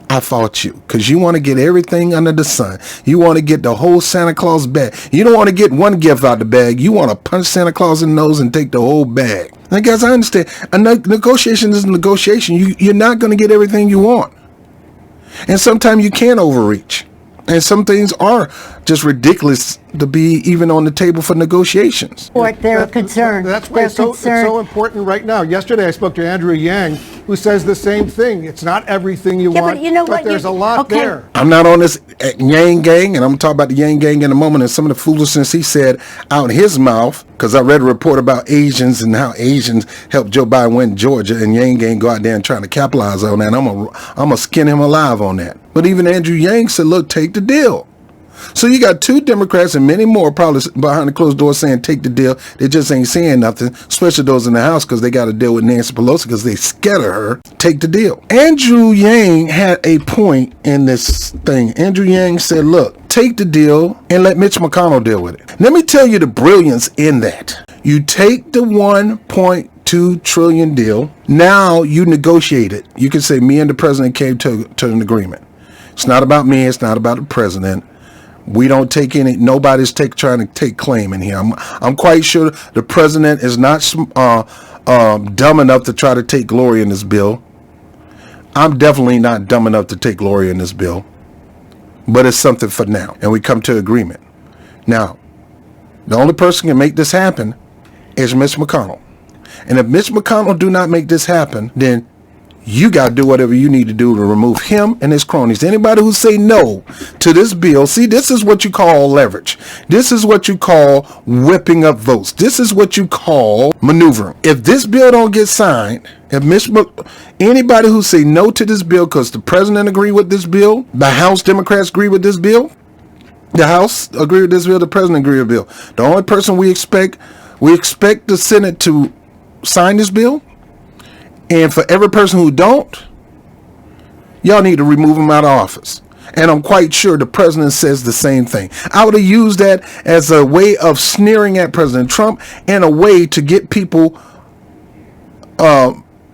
I fought you because you want to get everything under the sun. You want to get the whole Santa Claus bag. You don't want to get one gift out the bag. You want to punch Santa Claus in the nose and take the whole bag. Now, guys, I understand. A negotiation is a negotiation. You're not going to get everything you want. And sometimes you can overreach. And some things are just ridiculous to be even on the table for negotiations.
They're concerned.
That's why it's so important right now. Yesterday I spoke to Andrew Yang, who says the same thing. It's not everything you want,
but you know
but there's a lot there.
I'm not on this Yang gang, and I'm going to talk about the Yang gang in a moment and some of the foolishness he said out his mouth, because I read a report about Asians and how Asians helped Joe Biden win Georgia, and Yang gang go out there and try to capitalize on that. I'm going to skin him alive on that. But even Andrew Yang said, look, take the deal. So you got two Democrats and many more probably behind the closed door saying take the deal. They just ain't saying nothing, especially those in the House, because they got to deal with Nancy Pelosi because they scared of her. Take the deal. Andrew Yang had a point in this thing. Andrew Yang said, look, take the deal and let Mitch McConnell deal with it. Let me tell you the brilliance in that. You take the 1.2 trillion deal. Now you negotiate it. You can say me and the president came to an agreement. It's not about me. It's not about the president. We don't take any. Nobody's trying to take claim in here. I'm quite sure the president is not dumb enough to try to take glory in this bill. I'm definitely not dumb enough to take glory in this bill. But it's something for now, and we come to agreement. Now, the only person who can make this happen is Mitch McConnell. And if Mitch McConnell do not make this happen, then you got to do whatever you need to do to remove him and his cronies. Anybody who say no to this bill, see, this is what you call leverage. This is what you call whipping up votes. This is what you call maneuvering. If this bill don't get signed, anybody who say no to this bill because the president agree with this bill, the House Democrats agree with this bill, the House agree with this bill, the president agree with the bill. The only person we expect the Senate to sign this bill. And for every person who don't, y'all need to remove them out of office. And I'm quite sure the president says the same thing. I would have used that as a way of sneering at President Trump and a way to get people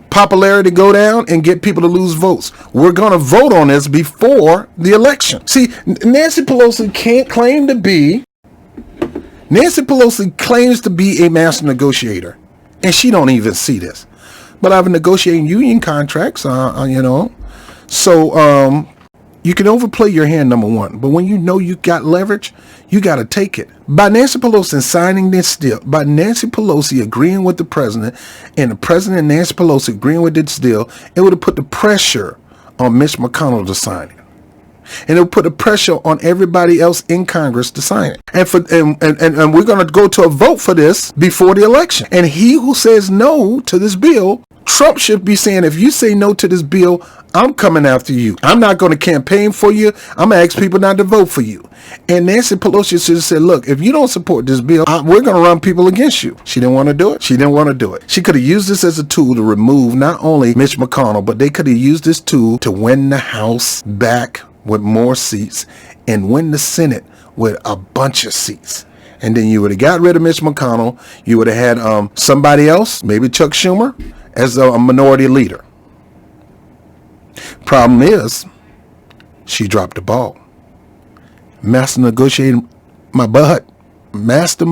popularity go down and get people to lose votes. We're going to vote on this before the election. See, Nancy Pelosi claims to be a master negotiator, and she don't even see this. But I've been negotiating union contracts, so you can overplay your hand, number one. But when you know you got leverage, you got to take it. By Nancy Pelosi signing this deal, by Nancy Pelosi agreeing with the president, and the president and Nancy Pelosi agreeing with this deal, it would have put the pressure on Mitch McConnell to sign it. And it'll put a pressure on everybody else in Congress to sign it. And we're going to go to a vote for this before the election. And he who says no to this bill, Trump should be saying, if you say no to this bill, I'm coming after you. I'm not going to campaign for you. I'm going to ask people not to vote for you. And Nancy Pelosi should have said, look, if you don't support this bill, we're going to run people against you. She didn't want to do it. She didn't want to do it. She could have used this as a tool to remove not only Mitch McConnell, but they could have used this tool to win the House back with more seats and win the Senate with a bunch of seats. And then you would have got rid of Mitch McConnell. You would have had somebody else, maybe Chuck Schumer, as a minority leader. Problem is, she dropped the ball. Master negotiator, my butt. Master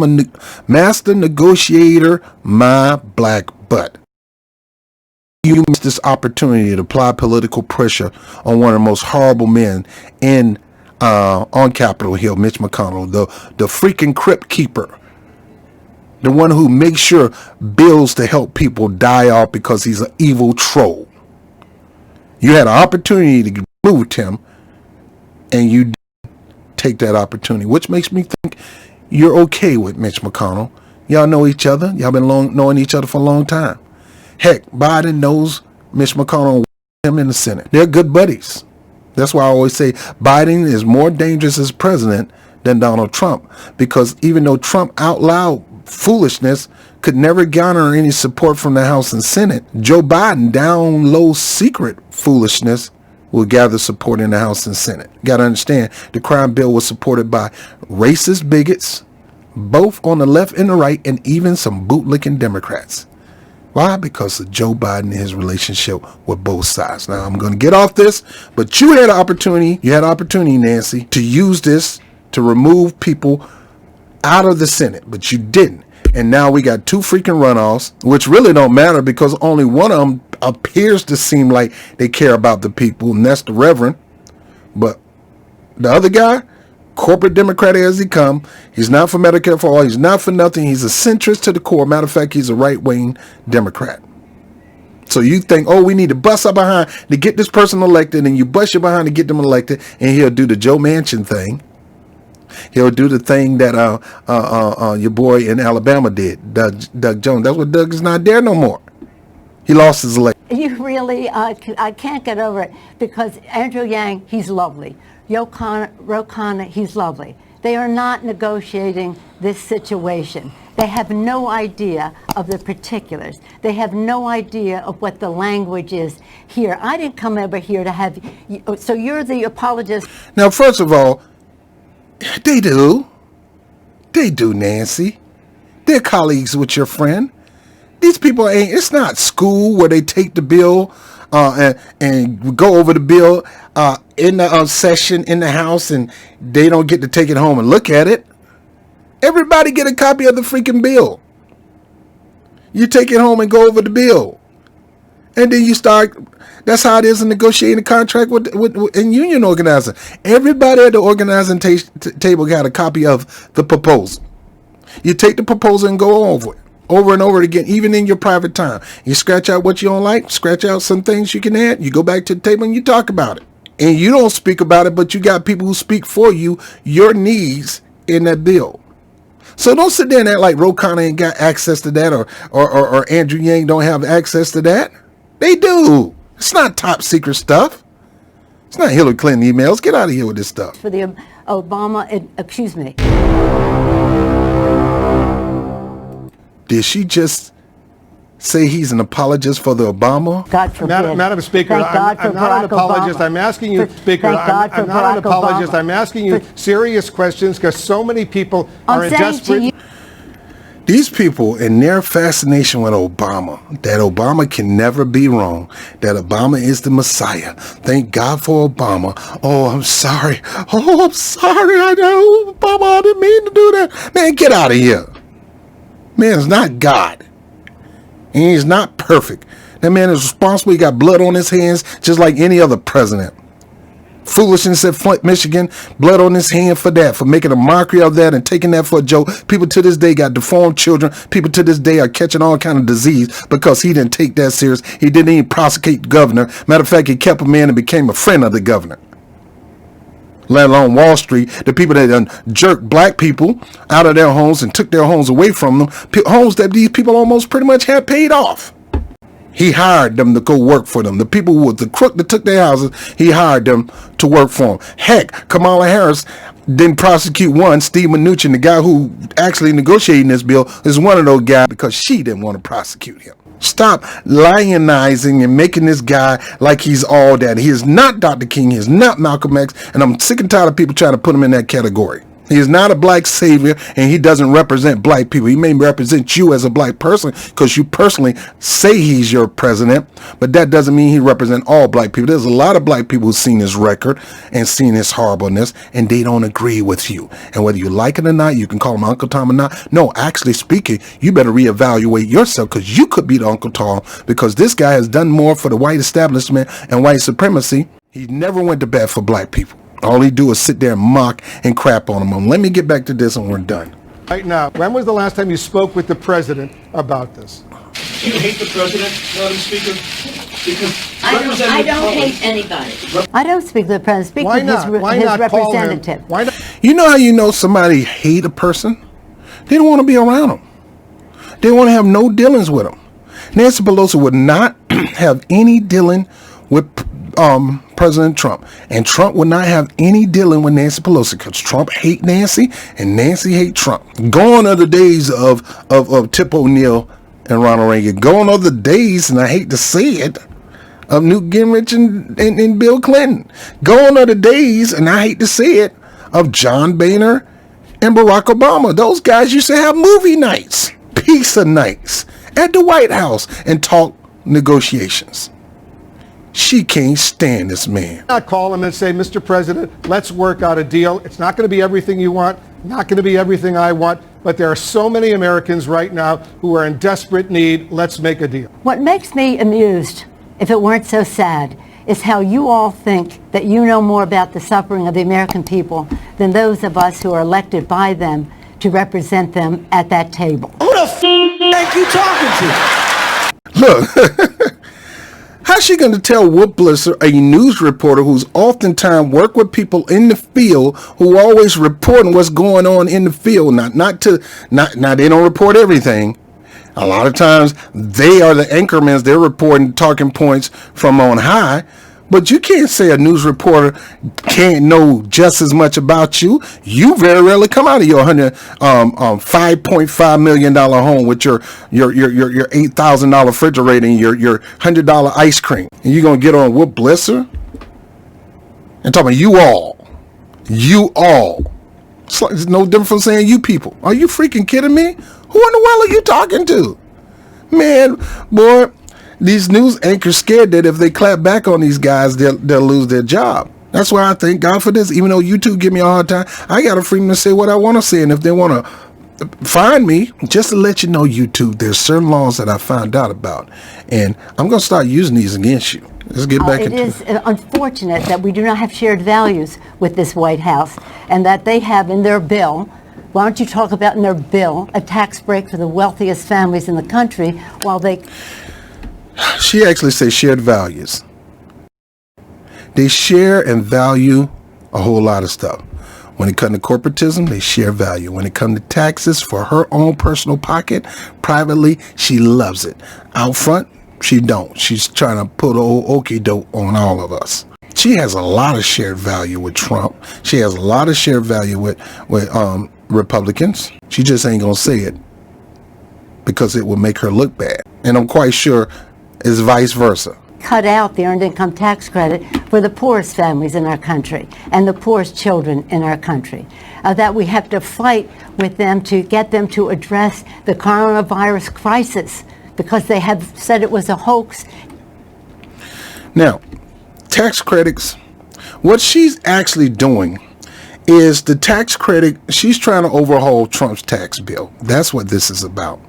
negotiator, my black butt. You missed this opportunity to apply political pressure on one of the most horrible men in on Capitol Hill, Mitch McConnell, the freaking crypt keeper, the one who makes sure bills to help people die off because he's an evil troll. You had an opportunity to remove him, and you didn't take that opportunity, which makes me think you're okay with Mitch McConnell. Y'all know each other. Y'all been knowing each other for a long time. Heck, Biden knows Mitch McConnell and him in the Senate. They're good buddies. That's why I always say Biden is more dangerous as president than Donald Trump, because even though Trump out loud foolishness could never garner any support from the House and Senate, Joe Biden down low secret foolishness will gather support in the House and Senate. Got to understand, the crime bill was supported by racist bigots, both on the left and the right, and even some bootlicking Democrats. Why? Because of Joe Biden and his relationship with both sides. Now, I'm going to get off this, but you had an opportunity, Nancy, to use this to remove people out of the Senate, but you didn't. And now we got two freaking runoffs, which really don't matter because only one of them appears to seem like they care about the people, and that's the Reverend. But the other guy, corporate Democrat as he come, he's not for Medicare for all, he's not for nothing, he's a centrist to the core. Matter of fact, he's a right-wing Democrat. So you think, oh, we need to bust up behind to get this person elected, and you bust your behind to get them elected, and he'll do the Joe Manchin thing. He'll do the thing that your boy in Alabama did, Doug Jones. That's what Doug is not there no more. He lost his election.
You really, I can't get over it, because Andrew Yang, he's lovely. Ro Khanna, he's lovely. They are not negotiating this situation. They have no idea of the particulars. They have no idea of what the language is here. I didn't come over here to have, so you're the apologist.
Now, first of all, they do, Nancy. They're colleagues with your friend. These people it's not school where they take the bill and go over the bill in the session in the House, and they don't get to take it home and look at it. Everybody get a copy of the freaking bill. You take it home and go over the bill. And then you start, that's how it is in negotiating a contract in union organizing. Everybody at the organizing table got a copy of the proposal. You take the proposal and go over it, over and over again, even in your private time. You scratch out what you don't like, scratch out some things you can add, you go back to the table and you talk about it. And you don't speak about it, but you got people who speak for you, your needs in that bill. So don't sit there and act like Ro Khanna ain't got access to that, or Andrew Yang don't have access to that. They do. It's not top secret stuff. It's not Hillary Clinton emails. Get out of here with this stuff.
For the Obama, excuse me.
Did she just say he's an apologist for the Obama?
God forbid.
Madam Speaker, I'm not an apologist. I'm asking you, Speaker, I'm not an apologist. I'm asking you serious questions because so many people are in desperate.
These people, in their fascination with Obama, that Obama can never be wrong, that Obama is the Messiah. Thank God for Obama. Oh, I'm sorry. Oh, I'm sorry. I know, Obama, I didn't mean to do that. Man, get out of here. Man is not God. And he's not perfect. That man is responsible. He got blood on his hands just like any other president. Foolishness at Flint, Michigan, blood on his hand for that, for making a mockery of that and taking that for a joke. People to this day got deformed children. People to this day are catching all kind of disease because he didn't take that serious. He didn't even prosecute the governor. Matter of fact, he kept him in and became a friend of the governor. Let alone Wall Street, the people that done jerked black people out of their homes and took their homes away from them, homes that these people almost pretty much had paid off. He hired them to go work for them. The people who was the crook that took their houses, he hired them to work for him. Heck, Kamala Harris didn't prosecute one. Steve Mnuchin, the guy who actually negotiated this bill, is one of those guys because she didn't want to prosecute him. Stop lionizing and making this guy like he's all that. He is not Dr. King. He is not Malcolm X. And I'm sick and tired of people trying to put him in that category. He is not a black savior, and he doesn't represent black people. He may represent you as a black person because you personally say he's your president, but that doesn't mean he represents all black people. There's a lot of black people who've seen his record and seen his horribleness, and they don't agree with you. And whether you like it or not, you can call him Uncle Tom or not. No, actually speaking, you better reevaluate yourself because you could be the Uncle Tom because this guy has done more for the white establishment and white supremacy. He never went to bat for black people. All he do is sit there and mock and crap on them. Let me get back to this and we're done.
Right now, when was the last time you spoke with the president about this?
Do you hate the president, Madam Speaker? Because
I don't hate anybody. I don't speak to the president. Speak
Why
to
not? Why
his
not
representative.
Why not?
You know how you know somebody hate a person? They don't want to be around them. They want to have no dealings with them. Nancy Pelosi would not have any dealing with President Trump, and Trump would not have any dealing with Nancy Pelosi because Trump hate Nancy and Nancy hate Trump. Gone are the days of Tip O'Neill and Ronald Reagan. Gone are the days, and I hate to say it, of Newt Gingrich and Bill Clinton. Gone are the days, and I hate to say it, of John Boehner and Barack Obama. Those guys used to have movie nights, pizza nights at the White House and talk negotiations. She can't stand this man.
Not call him and say, Mr. President, let's work out a deal. It's not going to be everything you want, not going to be everything I want, but there are so many Americans right now who are in desperate need. Let's make a deal.
What makes me amused, if it weren't so sad, is how you all think that you know more about the suffering of the American people than those of us who are elected by them to represent them at that table.
who the f*** you talking to?
Look, how's she going to tell Whoop Blisser, a news reporter who's oftentimes work with people in the field who always reporting what's going on in the field? Not they don't report everything. A lot of times they are the anchormen. They're reporting talking points from on high. But you can't say a news reporter can't know just as much about you. You very rarely come out of your $5.5 million home with your $8,000 refrigerator and your $100 ice cream. And you're going to get on Whoop Blisser and talk about you all. It's no different from saying you people. Are you freaking kidding me? Who in the world are you talking to? Man, boy. These news anchors scared that if they clap back on these guys, they'll lose their job. That's why I thank God for this. Even though you two give me a hard time, I got a freedom to say what I want to say. And if they want to find me, just to let you know, YouTube, there's certain laws that I found out about. And I'm going to start using these against you. Let's get back into it.
It is unfortunate that we do not have shared values with this White House and that they have in their bill, why don't you talk about in their bill, a tax break for the wealthiest families in the country while they...
She actually says shared values. They share and value a whole lot of stuff. When it comes to corporatism, they share value. When it comes to taxes for her own personal pocket, privately, she loves it. Out front, she don't. She's trying to put old okie doke on all of us. She has a lot of shared value with Trump. She has a lot of shared value with Republicans. She just ain't gonna say it because it will make her look bad. And I'm quite sure it's vice versa.
Cut out the earned income tax credit for the poorest families in our country and the poorest children in our country. That we have to fight with them to get them to address the coronavirus crisis because they have said it was a hoax.
Now, tax credits, what she's actually doing is the tax credit, she's trying to overhaul Trump's tax bill. That's what this is about.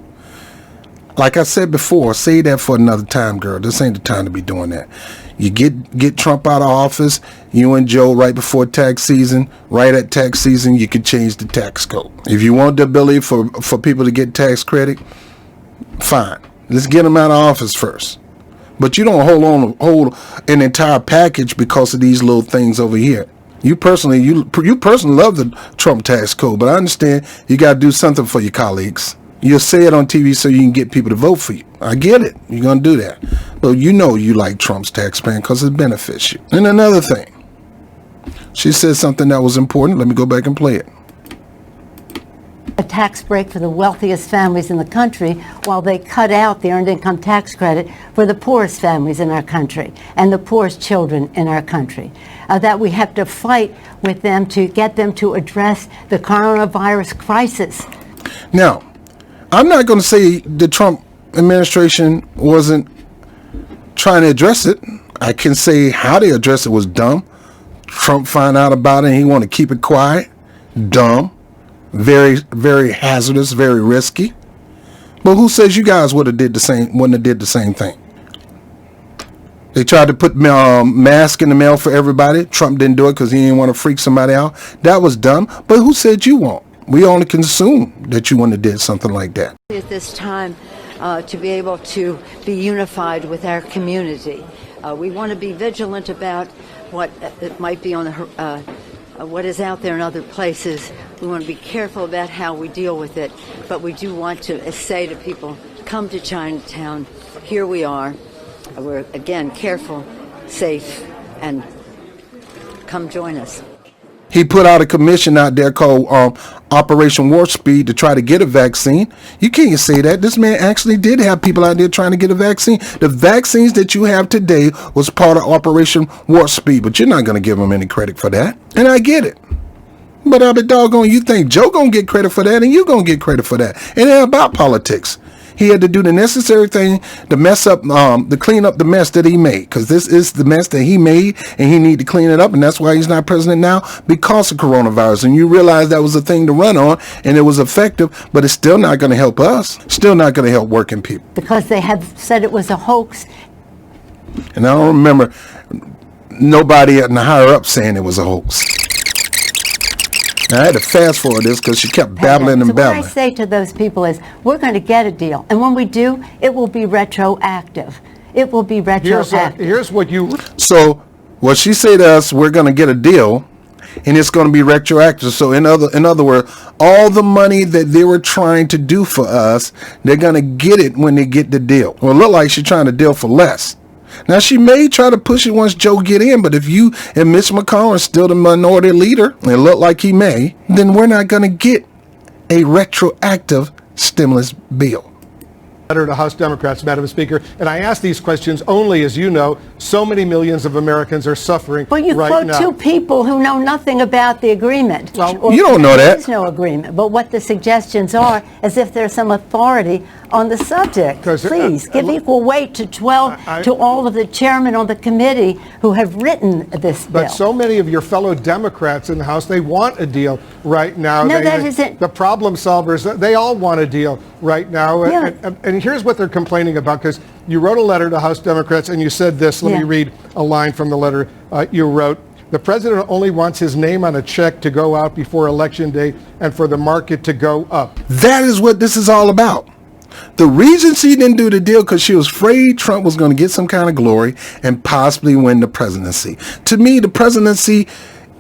Like I said before, say that for another time, girl. This ain't the time to be doing that. You get Trump out of office, you and Joe right before tax season, right at tax season, you could change the tax code. If you want the ability for people to get tax credit, fine. Let's get them out of office first. But you don't hold an entire package because of these little things over here. You personally love the Trump tax code, but I understand you got to do something for your colleagues. You'll say it on TV so you can get people to vote for you. I get it. You're going to do that. But you know you like Trump's tax plan because it benefits you. And another thing, she said something that was important. Let me go back and play it.
A tax break for the wealthiest families in the country while they cut out the earned income tax credit for the poorest families in our country and the poorest children in our country. That we have to fight with them to get them to address the coronavirus crisis.
Now, I'm not going to say the Trump administration wasn't trying to address it. I can say how they addressed it was dumb. Trump found out about it and he wanted to keep it quiet. Dumb. Very, very hazardous, very risky. But who says you guys wouldn't have did the same thing? They tried to put masks in the mail for everybody. Trump didn't do it because he didn't want to freak somebody out. That was dumb. But who said you won't? We only can assume that you wouldn't have did something like that.
At this time, to be able to be unified with our community, we want to be vigilant about what it might be on the what is out there in other places. We want to be careful about how we deal with it, but we do want to say to people, come to Chinatown. Here we are. We're, again, careful, safe, and come join us.
He put out a commission out there called Operation Warp Speed to try to get a vaccine. You can't say that. This man actually did have people out there trying to get a vaccine. The vaccines that you have today was part of Operation Warp Speed, but you're not going to give him any credit for that. And I get it. But I'll be doggone, you think Joe going to get credit for that and you going to get credit for that. It ain't about politics. He had to do the necessary thing to to clean up the mess that he made, because this is the mess that he made and he need to clean it up. And that's why he's not president now, because of coronavirus. And you realize that was a thing to run on and it was effective, but it's still not going to help us. Still not going to help working people.
Because they have said it was a hoax.
And I don't remember nobody in the higher up saying it was a hoax. I had to fast forward this because she kept babbling and babbling.
What I say to those people is, we're going to get a deal. And when we do, it will be retroactive. It will be retroactive.
Here's what you...
So what she said to us, we're going to get a deal, and it's going to be retroactive. So in other words, all the money that they were trying to do for us, they're going to get it when they get the deal. Well, it looked like she's trying to deal for less. Now, she may try to push it once Joe get in, but if you and Mitch McConnell are still the minority leader, and it look like he may, then we're not going to get a retroactive stimulus bill.
Letter to House Democrats, Madam Speaker, and I ask these questions only, as you know, so many millions of Americans are suffering
well, you
right
quote
now.
Two people who know nothing about the agreement.
Well, you don't know that.
There is no agreement, but what the suggestions are, as if there's some authority on the subject. Please give equal weight to all of the chairmen on the committee who have written this bill.
But so many of your fellow Democrats in the House, they want a deal right now.
No, that isn't.
The problem solvers, they all want a deal right now.
Yeah.
And here's what they're complaining about, because you wrote a letter to House Democrats and you said this. Let me read a line from the letter you wrote. The president only wants his name on a check to go out before Election Day and for the market to go up.
That is what this is all about. The reason she didn't do the deal because she was afraid Trump was going to get some kind of glory and possibly win the presidency. To me, the presidency,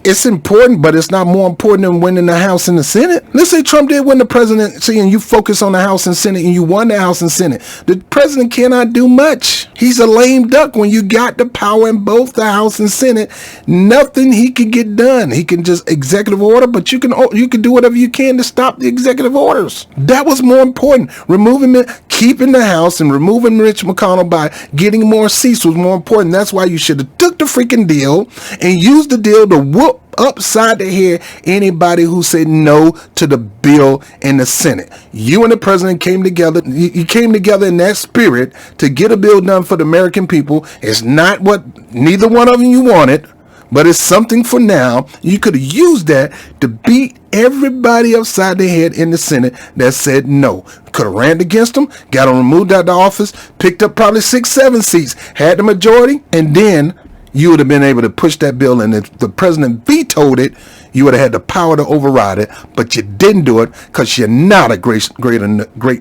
it's important, but it's not more important than winning the House and the Senate. Let's say Trump did win the presidency and you focus on the House and Senate and you won the House and Senate. The president cannot do much. He's a lame duck when you got the power in both the House and Senate. Nothing he can get done. He can just executive order, but you can do whatever you can to stop the executive orders. That was more important. Removing it, keeping the House and removing Mitch McConnell by getting more seats was more important. That's why you should have took the freaking deal and used the deal to whoop upside the head anybody who said no to the bill in the Senate. You and the president came together. You came together in that spirit to get a bill done for the American people. It's not what neither one of them you wanted, But it's something for now. You could have used that to beat everybody upside the head in the Senate that said no. Could have ran against them, got them removed out of the office, picked up probably 6, 7 seats, had the majority, and then you would have been able to push that bill. And if the president vetoed it, you would have had the power to override it. But you didn't do it because you're not a great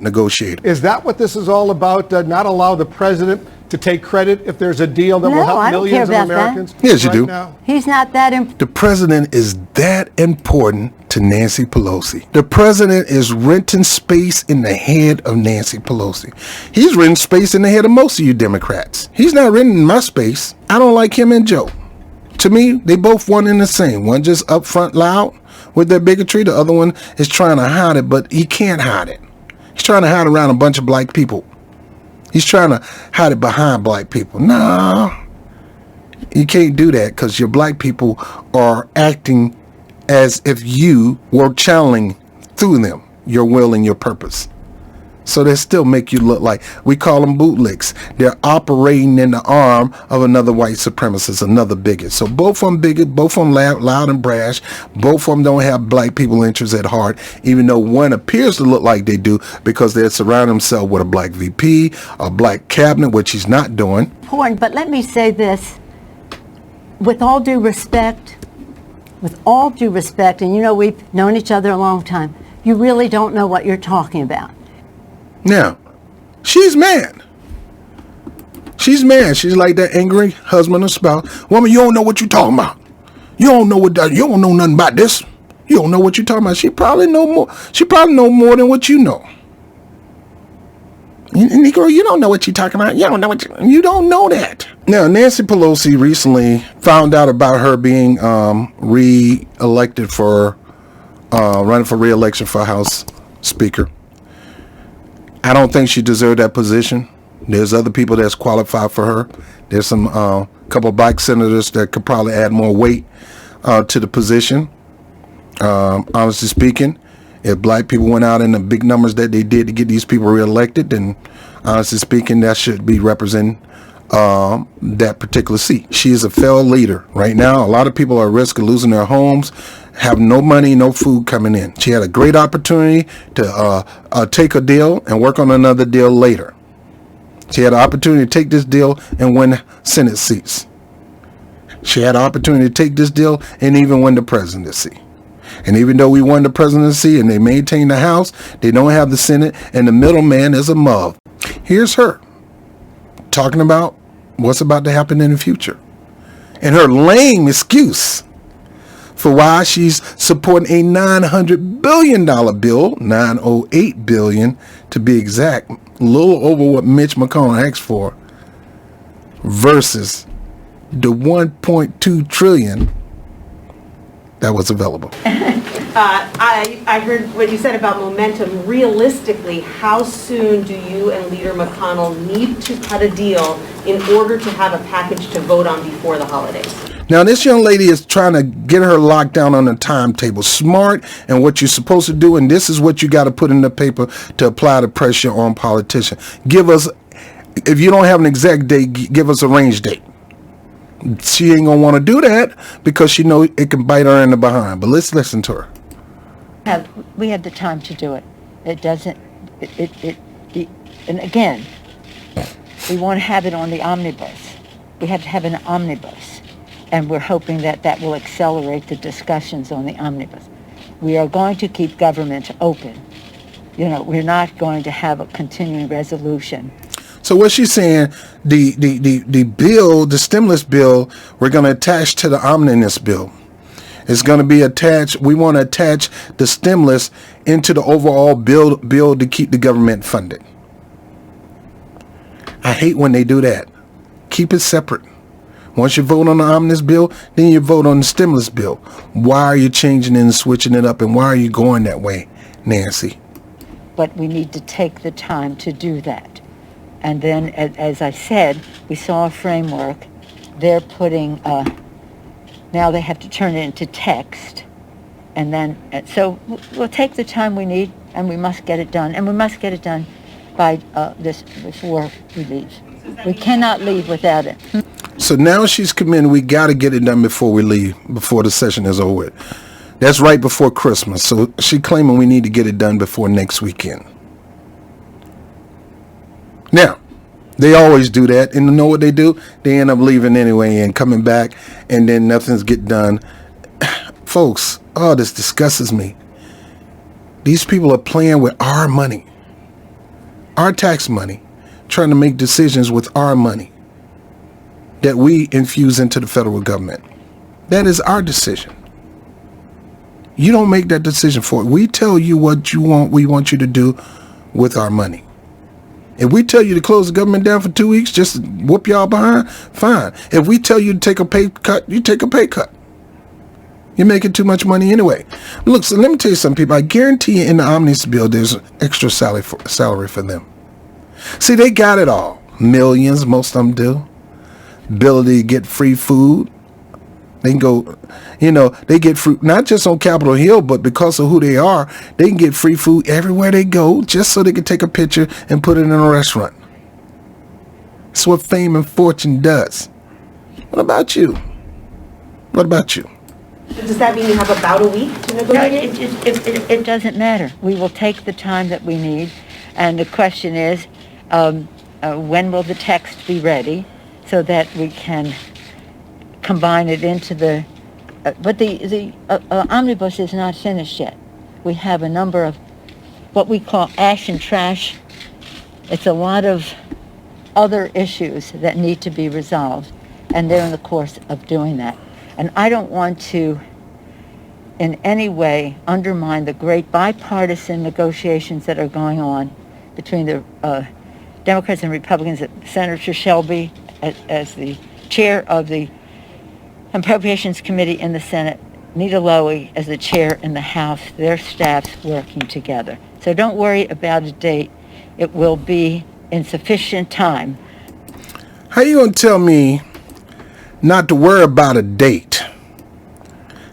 negotiator.
Is that what this is all about? Not allow the president to take credit if there's a deal that will help millions of Americans?
Yes, you do.
Now?
He's not that important.
The president is that important to Nancy Pelosi. The president is renting space in the head of Nancy Pelosi. He's renting space in the head of most of you Democrats. He's not renting my space. I don't like him and Joe. To me, they both one and the same. One just upfront loud with their bigotry. The other one is trying to hide it, but he can't hide it. He's trying to hide around a bunch of black people. He's trying to hide it behind black people. No, you can't do that because your black people are acting as if you were channeling through them your will and your purpose. So they still make you look like, we call them bootlicks. They're operating in the arm of another white supremacist, another bigot. So both of them bigot, both of them loud and brash. Both of them don't have black people interests at heart, even though one appears to look like they do because they surround themselves with a black VP, a black cabinet, which he's not doing.
Important, but let me say this. With all due respect, and you know we've known each other a long time, you really don't know what you're talking about.
Now, she's mad. She's mad. She's like that angry husband or spouse. Woman, you don't know what you're talking about. You don't know nothing about this. You don't know what you're talking about. She probably know more. She probably know more than what you know. Negro, you don't know what you're talking about. You don't know that. Now, Nancy Pelosi recently found out about her being re-elected for running for re-election for House Speaker. I don't think she deserved that position. There's other people that's qualified for her. There's some couple of black senators that could probably add more weight to the position. Honestly speaking, if black people went out in the big numbers that they did to get these people reelected, then honestly speaking, that should be representing that particular seat. She is a failed leader. Right now, a lot of people are at risk of losing their homes, have no money, no food coming in. She had a great opportunity to take a deal and work on another deal later. She had an opportunity to take this deal and win Senate seats. She had an opportunity to take this deal and even win the presidency. And even though we won the presidency and they maintain the House, they don't have the Senate, and the middleman is a mug. Here's her talking about what's about to happen in the future. And her lame excuse for why she's supporting a $900 billion bill, $908 billion to be exact, a little over what Mitch McConnell asked for, versus the $1.2 trillion that was available.
I heard what you said about momentum. Realistically, how soon do you and Leader McConnell need to cut a deal in order to have a package to vote on before the holidays?
Now, this young lady is trying to get her locked down on a timetable. Smart and what you're supposed to do, and this is what you got to put in the paper to apply the pressure on politicians. Give us, if you don't have an exact date, give us a range date. She ain't going to want to do that because she knows it can bite her in the behind. But let's listen to her.
We had the time to do it. It doesn't, and again, we want to have it on the omnibus. We have to have an omnibus. And we're hoping that that will accelerate the discussions on the omnibus. We are going to keep government open. You know, we're not going to have a continuing resolution.
So what she's saying, the bill, the stimulus bill, we're going to attach to the omnibus bill. It's going to be attached. We want to attach the stimulus into the overall bill to keep the government funded. I hate when they do that. Keep it separate. Once you vote on the omnibus bill, then you vote on the stimulus bill. Why are you changing it and switching it up, and why are you going that way, Nancy?
But we need to take the time to do that. And then, as I said, we saw a framework. They're putting, now they have to turn it into text. And then, so we'll take the time we need, and we must get it done. And we must get it done by before we leave. We cannot leave without it.
So now she's come in. We got to get it done before we leave, before the session is over with. That's right before Christmas. So she claiming we need to get it done before next weekend. Now, they always do that. And you know what they do? They end up leaving anyway and coming back, and then nothing's get done. Folks, oh, this disgusts me. These people are playing with our money, our tax money, trying to make decisions with our money that we infuse into the federal government. That is our decision. You don't make that decision for it. We tell you what you want, we want you to do with our money. If we tell you to close the government down for 2 weeks just to whoop y'all behind, fine. If we tell you to take a pay cut, you take a pay cut. You're making too much money anyway. Look, so let me tell you something, people. I guarantee you in the omnibus bill, there's extra salary for them. See, they got it all. Millions, most of them do. Ability to get free food. They can go, they get free, not just on Capitol Hill, but because of who they are, they can get free food everywhere they go just so they can take a picture and put it in a restaurant. That's what fame and fortune does. What about you? What about you?
Does that mean you have about a week to negotiate?
No, it doesn't matter. We will take the time that we need. And the question is, when will the text be ready so that we can combine it into the... but the omnibus is not finished yet. We have a number of what we call ash and trash. It's a lot of other issues that need to be resolved, and they're in the course of doing that. And I don't want to in any way undermine the great bipartisan negotiations that are going on between the Democrats and Republicans. Senator Shelby, as the chair of the Appropriations Committee in the Senate, Nita Lowey as the chair in the House, their staffs working together. So don't worry about a date. It will be in sufficient time.
How you going to tell me not to worry about a date?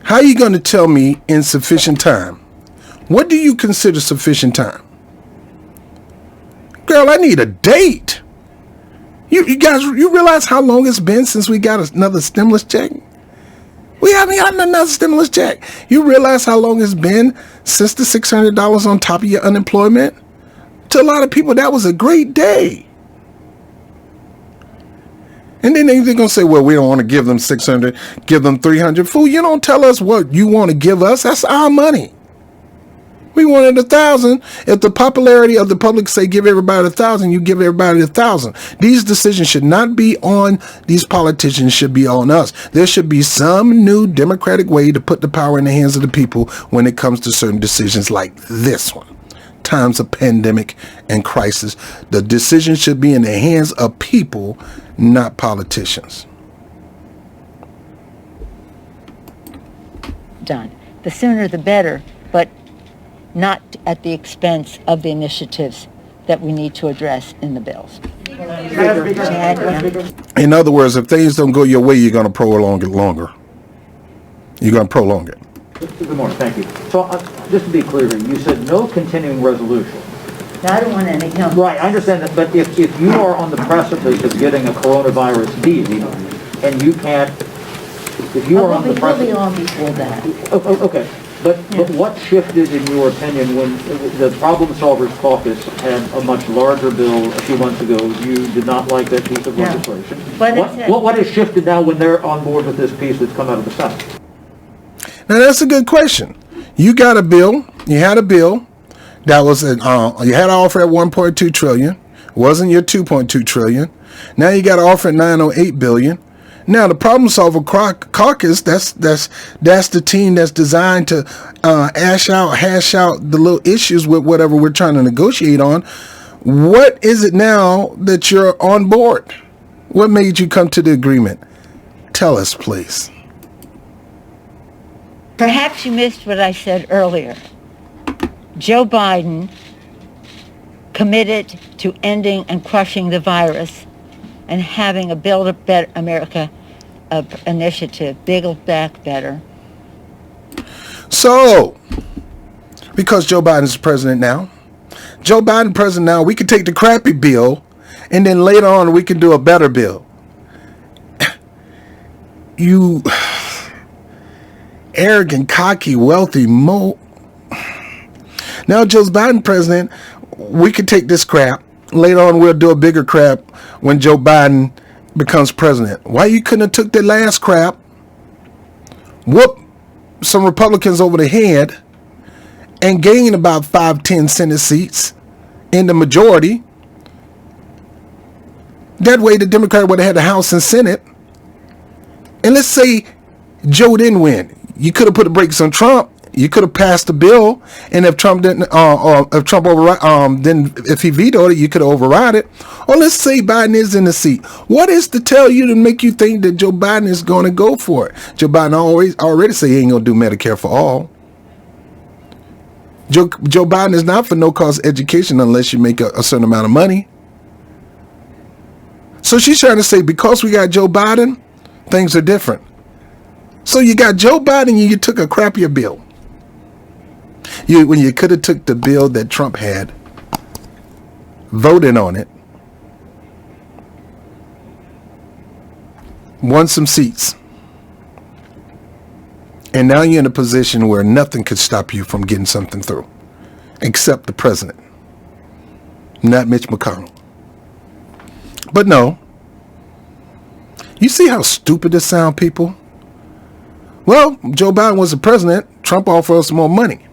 How are you going to tell me insufficient time? What do you consider sufficient time? Girl, I need a date. You guys, you realize how long it's been since we got another stimulus check? We haven't gotten another stimulus check. You realize how long it's been since the $600 on top of your unemployment? To a lot of people, that was a great day. And then they're going to say, well, we don't want to give them 600, give them 300. Fool, you don't tell us what you want to give us. That's our money. We wanted 1,000. If the popularity of the public say give everybody 1,000, you give everybody 1,000. These decisions should not be on these politicians, should be on us. There should be some new democratic way to put the power in the hands of the people when it comes to certain decisions like this one. Times of pandemic and crisis. The decision should be in the hands of people, not politicians.
Done. The sooner the better, but not at the expense of the initiatives that we need to address in the bills.
In other words, if things don't go your way, you're going to prolong it longer. You're going to prolong it.
Good morning, thank you. So just to be clear here, you said no continuing resolution.
No, I don't want any. No.
Right, I understand that, but if you are on the precipice of getting a coronavirus deed, and you can't, if you are on the precipice...
We'll be on before that.
Okay. But what shifted, in your opinion, when the Problem Solvers Caucus had a much larger bill a few months ago? You did not like that piece of legislation. What has shifted now when they're on board with this piece that's come out of the Senate?
Now, that's a good question. You got a bill. You had a bill that was, you had an offer at $1.2 trillion. Wasn't your $2.2 trillion. Now you got an offer at $908 billion. Now, the Problem Solver Caucus, that's the team that's designed to hash out the little issues with whatever we're trying to negotiate on. What is it now that you're on board? What made you come to the agreement? Tell us, please.
Perhaps you missed what I said earlier. Joe Biden committed to ending and crushing the virus and having a Build a Better America initiative, Build Back Better.
So, because Joe Biden's president now, we can take the crappy bill and then later on we can do a better bill. you arrogant, cocky, wealthy Now Joe Biden president, we could take this crap. Later on, we'll do a bigger crap when Joe Biden becomes president. Why you couldn't have took the last crap, whoop some Republicans over the head, and gain about 5-10 Senate seats in the majority? That way the Democrat would have had the House and Senate. And let's say Joe didn't win. You could have put the brakes on Trump. You could have passed the bill, and if Trump didn't, if he vetoed it, you could have override it. Or let's say Biden is in the seat. What is to tell you to make you think that Joe Biden is going to go for it? Joe Biden already said he ain't going to do Medicare for all. Joe Biden is not for no-cost education unless you make a certain amount of money. So she's trying to say because we got Joe Biden, things are different. So you got Joe Biden and you took a crappier bill. When you could have took the bill that Trump had, voted on it, won some seats, and now you're in a position where nothing could stop you from getting something through, except the president, not Mitch McConnell. But no, you see how stupid this sounds, people? Well, Joe Biden was the president. Trump offered us more money.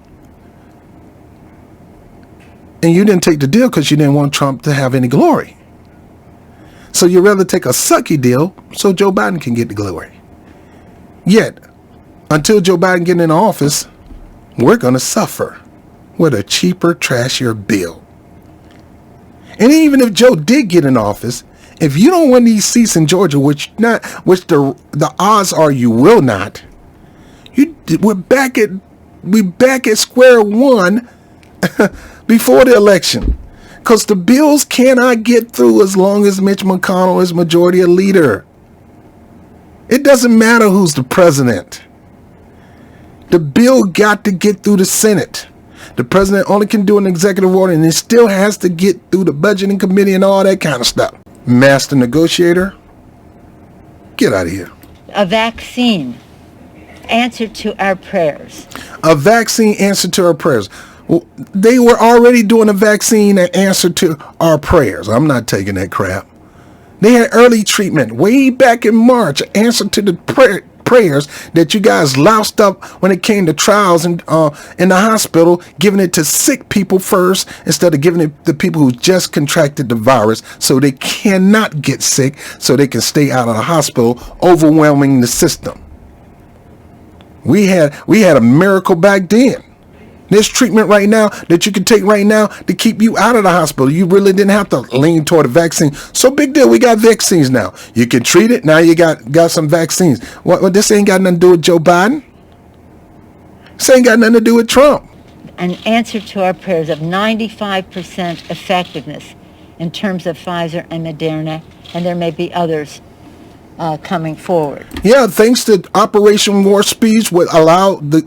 And you didn't take the deal because you didn't want Trump to have any glory. So you'd rather take a sucky deal so Joe Biden can get the glory. Yet, until Joe Biden gets in office, we're going to suffer with a cheaper, trashier bill. And even if Joe did get in office, if you don't win these seats in Georgia, which the odds are you will not, we're back at square one before the election, because the bills cannot get through as long as Mitch McConnell is majority leader. It doesn't matter who's the president. The bill got to get through the Senate. The president only can do an executive order, and it still has to get through the budgeting committee and all that kind of stuff. Master negotiator, get out of here.
A vaccine answer to our prayers.
A vaccine answer to our prayers. Well, they were already doing a vaccine answer to our prayers. I'm not taking that crap. They had early treatment way back in March, answer to the prayers that you guys loused up when it came to trials in the hospital, giving it to sick people first instead of giving it to people who just contracted the virus so they cannot get sick, so they can stay out of the hospital, overwhelming the system. We had a miracle back then. There's treatment right now that you can take right now to keep you out of the hospital. You really didn't have to lean toward a vaccine. So big deal. We got vaccines now. You can treat it. Now you got some vaccines. What this ain't got nothing to do with Joe Biden. This ain't got nothing to do with Trump.
An answer to our prayers of 95% effectiveness in terms of Pfizer and Moderna, and there may be others coming forward.
Yeah, thanks to Operation Warp Speed, would allow the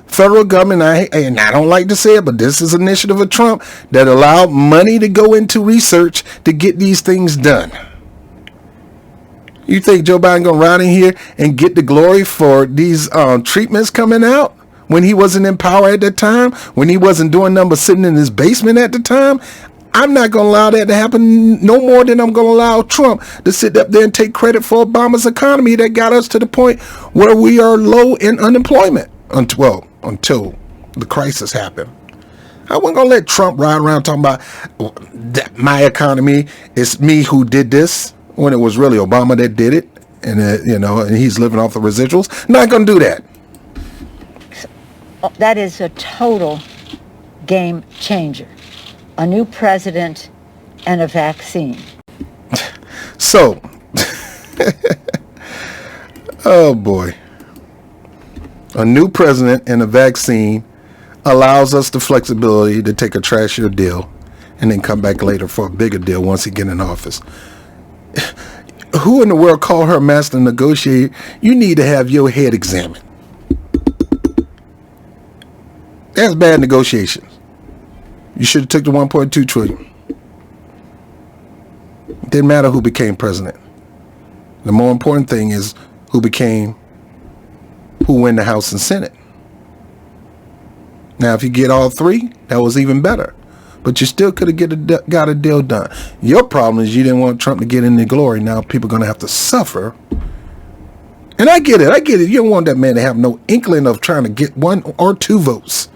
federal government, and I don't like to say it, but this is an initiative of Trump, that allowed money to go into research to get these things done. You think Joe Biden gonna ride in here and get the glory for these treatments coming out when he wasn't in power at that time, when he wasn't doing nothing but sitting in his basement at the time? I'm not going to allow that to happen no more than I'm going to allow Trump to sit up there and take credit for Obama's economy that got us to the point where we are low in unemployment until the crisis happened. I wasn't going to let Trump ride around talking about that my economy, it's me who did this, when it was really Obama that did it, and and he's living off the residuals. Not going to do that.
That is a total game changer. A new president and a vaccine.
So, oh boy. A new president and a vaccine allows us the flexibility to take a trashier deal and then come back later for a bigger deal once he gets in office. Who in the world called her master negotiator? You need to have your head examined. That's bad negotiations. You should have took the $1.2 trillion. Didn't matter who became president. The more important thing is who win the House and Senate. Now, if you get all three, that was even better. But you still could have got a deal done. Your problem is you didn't want Trump to get into glory. Now people are going to have to suffer. And I get it. You don't want that man to have no inkling of trying to get 1 or 2 votes.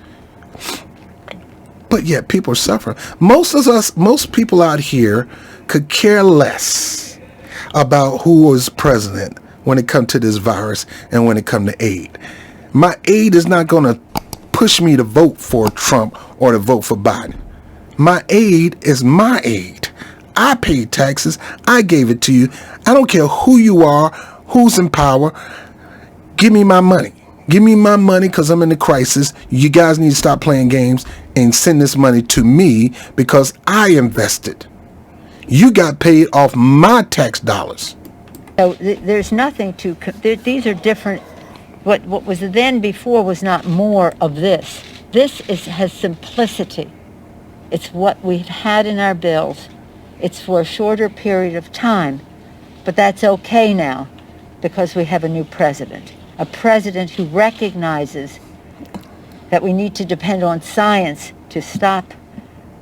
But yet people are suffering. Most people out here could care less about who was president when it comes to this virus and when it comes to aid. My aid is not going to push me to vote for Trump or to vote for Biden. My aid is my aid. I paid taxes. I gave it to you. I don't care who you are, who's in power. Give me my money. Give me my money because I'm in a crisis. You guys need to stop playing games and send this money to me because I invested. You got paid off my tax dollars.
So there's nothing to, these are different. What was then before was not more of this. This has simplicity. It's what we've had in our bills. It's for a shorter period of time, but that's okay now because we have a new president. A president who recognizes that we need to depend on science to stop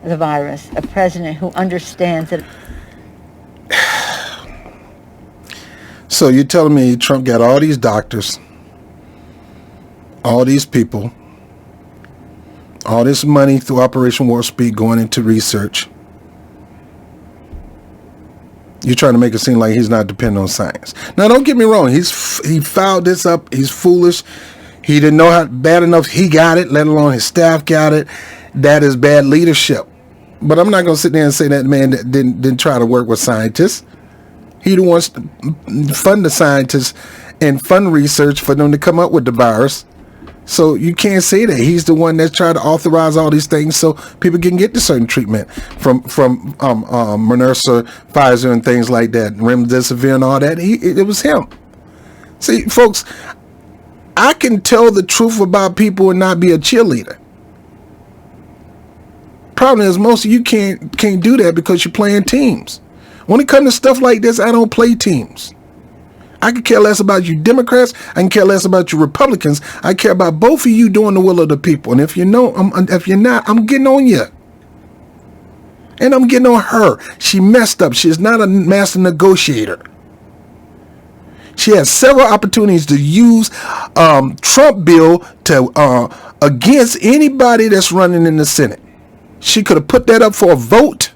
the virus. A president who understands that.
So you're telling me Trump got all these doctors, all these people, all this money through Operation Warp Speed going into research. You're trying to make it seem like he's not dependent on science. Now, don't get me wrong. He fouled this up. He's foolish. He didn't know how bad enough he got it, let alone his staff got it. That is bad leadership. But I'm not going to sit there and say that man that didn't try to work with scientists. He wants to fund the scientists and fund research for them to come up with the virus. So you can't say that he's the one that's trying to authorize all these things so people can get the certain treatment from Moderna, Pfizer, and things like that, remdesivir and all that. It was him. See, folks, I can tell the truth about people and not be a cheerleader. Problem is, most of you can't do that because you're playing teams. When it comes to stuff like this, I don't play teams. I can care less about you Democrats. I can care less about you Republicans. I care about both of you doing the will of the people. And if you're not, I'm getting on you. And I'm getting on her. She messed up. She is not a master negotiator. She has several opportunities to use Trump bill to against anybody that's running in the Senate. She could have put that up for a vote.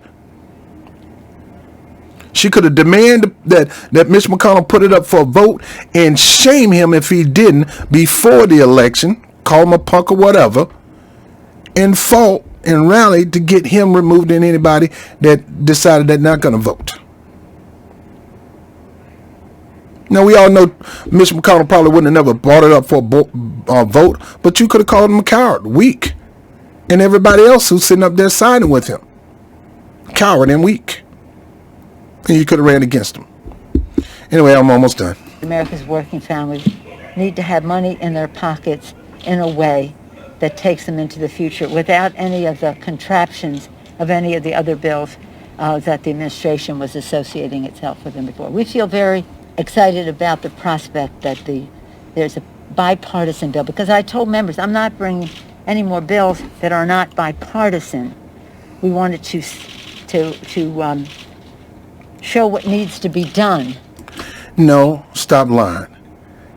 She could have demanded that Mitch McConnell put it up for a vote and shame him if he didn't before the election, call him a punk or whatever, and fought and rallied to get him removed and anybody that decided they're not going to vote. Now, we all know Mitch McConnell probably wouldn't have never brought it up for a vote, but you could have called him a coward, weak, and everybody else who's sitting up there siding with him, coward and weak. And you could have ran against them. Anyway, I'm almost done.
America's working families need to have money in their pockets in a way that takes them into the future without any of the contraptions of any of the other bills that the administration was associating itself with them before. We feel very excited about the prospect that there's a bipartisan bill, because I told members I'm not bringing any more bills that are not bipartisan. We wanted to show what needs to be done.
No, stop lying.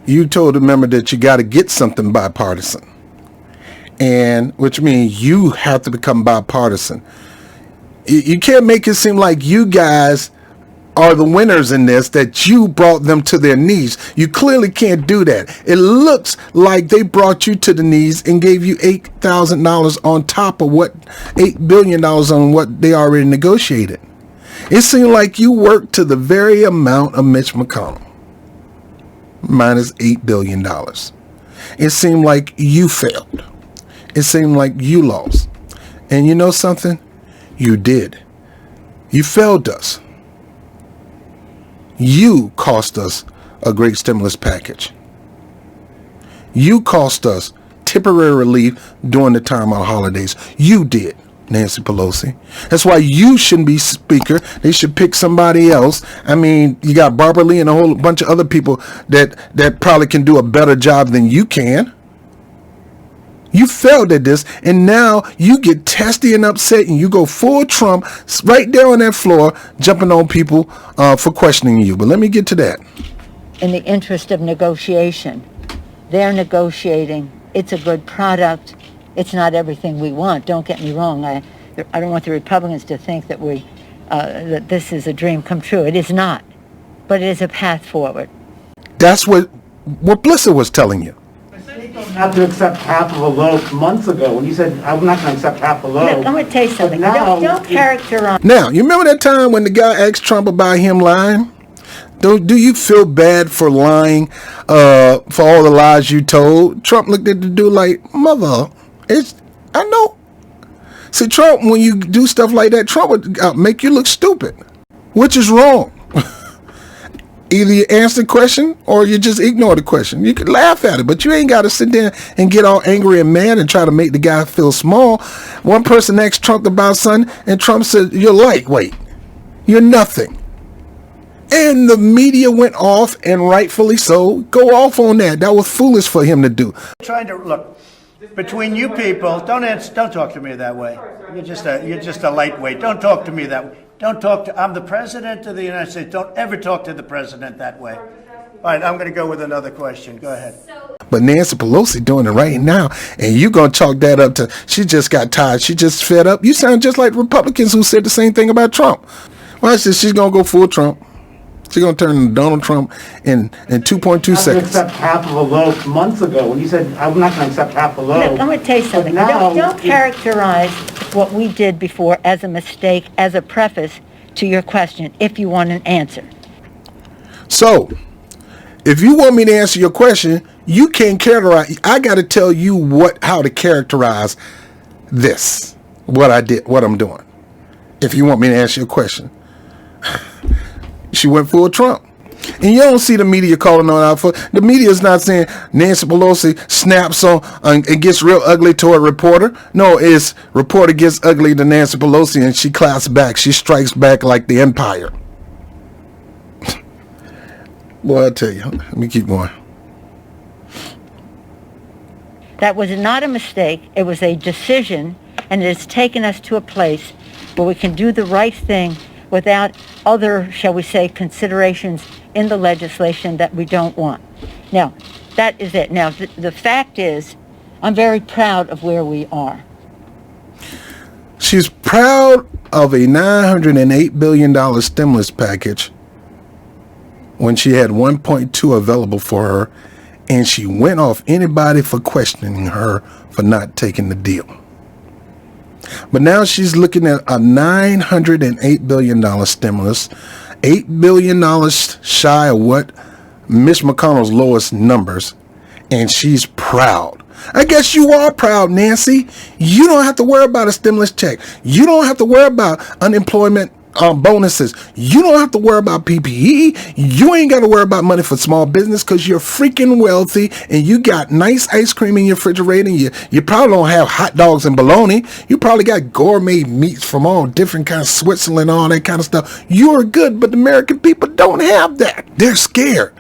You told a member that you got to get something bipartisan, and which means you have to become bipartisan. You can't make it seem like you guys are the winners in this, that you brought them to their knees. You clearly can't do that. It looks like they brought you to the knees and gave you $8,000 on top of what $8 billion on what they already negotiated. It seemed like you worked to the very amount of Mitch McConnell, minus $8 billion. It seemed like you failed. It seemed like you lost. And you know something? You did. You failed us. You cost us a great stimulus package. You cost us temporary relief during the time of holidays. You did. Nancy Pelosi. That's why you shouldn't be Speaker. They should pick somebody else. I mean, you got Barbara Lee and a whole bunch of other people that probably can do a better job than you can. You failed at this, and now you get testy and upset, and you go full Trump right there on that floor, jumping on people for questioning you. But let me get to that.
In the interest of negotiation, they're negotiating. It's a good product. It's not everything we want. Don't get me wrong. I don't want the Republicans to think that that this is a dream come true. It is not, but it is a path forward.
That's what Blissa was telling you.
Not to accept half of a loaf months ago when you said, I'm not going to accept half a loaf.
Look, I'm going to tell you something. Don't characterize.
Now, you remember that time when the guy asked Trump about him lying? Do you feel bad for lying for all the lies you told? Trump looked at the dude like, mother, I know. See, Trump, when you do stuff like that, Trump would make you look stupid, which is wrong. Either you answer the question or you just ignore the question. You could laugh at it, but you ain't got to sit there and get all angry and mad and try to make the guy feel small. One person asked Trump about something, and Trump said, you're lightweight. You're nothing. And the media went off, and rightfully so. Go off on that. That was foolish for him to do.
Trying to look between you people. Don't talk to me that way. You're just a lightweight. Don't talk to me that way. I'm the president of the United States. Don't ever talk to the president that way. All right, I'm going to go with another question. Go ahead.
But Nancy Pelosi doing it right now, and you going to chalk that up to she just got tired. She just fed up. You sound just like Republicans who said the same thing about Trump. Well, she's going to go full Trump. She's going to turn into Donald Trump in 2.2 seconds.
I accept half of a loaf months ago when you said, I'm not going to accept half a loaf.
Look, I'm going to tell you something. Don't characterize what we did before as a mistake, as a preface to your question, if you want an answer.
So, if you want me to answer your question, you can't characterize. I got to tell you how to characterize this, what I did, what I'm doing. If you want me to answer your question. She went full Trump. And you don't see the media calling on out for the media is not saying Nancy Pelosi snaps on and gets real ugly to a reporter. No, it's reporter gets ugly to Nancy Pelosi and she claps back. She strikes back like the Empire. Boy, I'll tell you. Let me keep going.
That was not a mistake. It was a decision, and it has taken us to a place where we can do the right thing without other, shall we say, considerations in the legislation that we don't want. Now, that is it. Now, the fact is, I'm very proud of where we are.
She's proud of a $908 billion stimulus package when she had 1.2 available for her, and she went off anybody for questioning her for not taking the deal. But now she's looking at a $908 billion stimulus, $8 billion shy of what Mitch McConnell's lowest numbers, and she's proud. I guess you are proud, Nancy. You don't have to worry about a stimulus check. You don't have to worry about unemployment bonuses. You don't have to worry about PPE. You ain't got to worry about money for small business because you're freaking wealthy and you got nice ice cream in your refrigerator. You probably don't have hot dogs and bologna. You probably got gourmet meats from all different kinds of Switzerland, all that kind of stuff. You're good, but the American people don't have that. They're scared.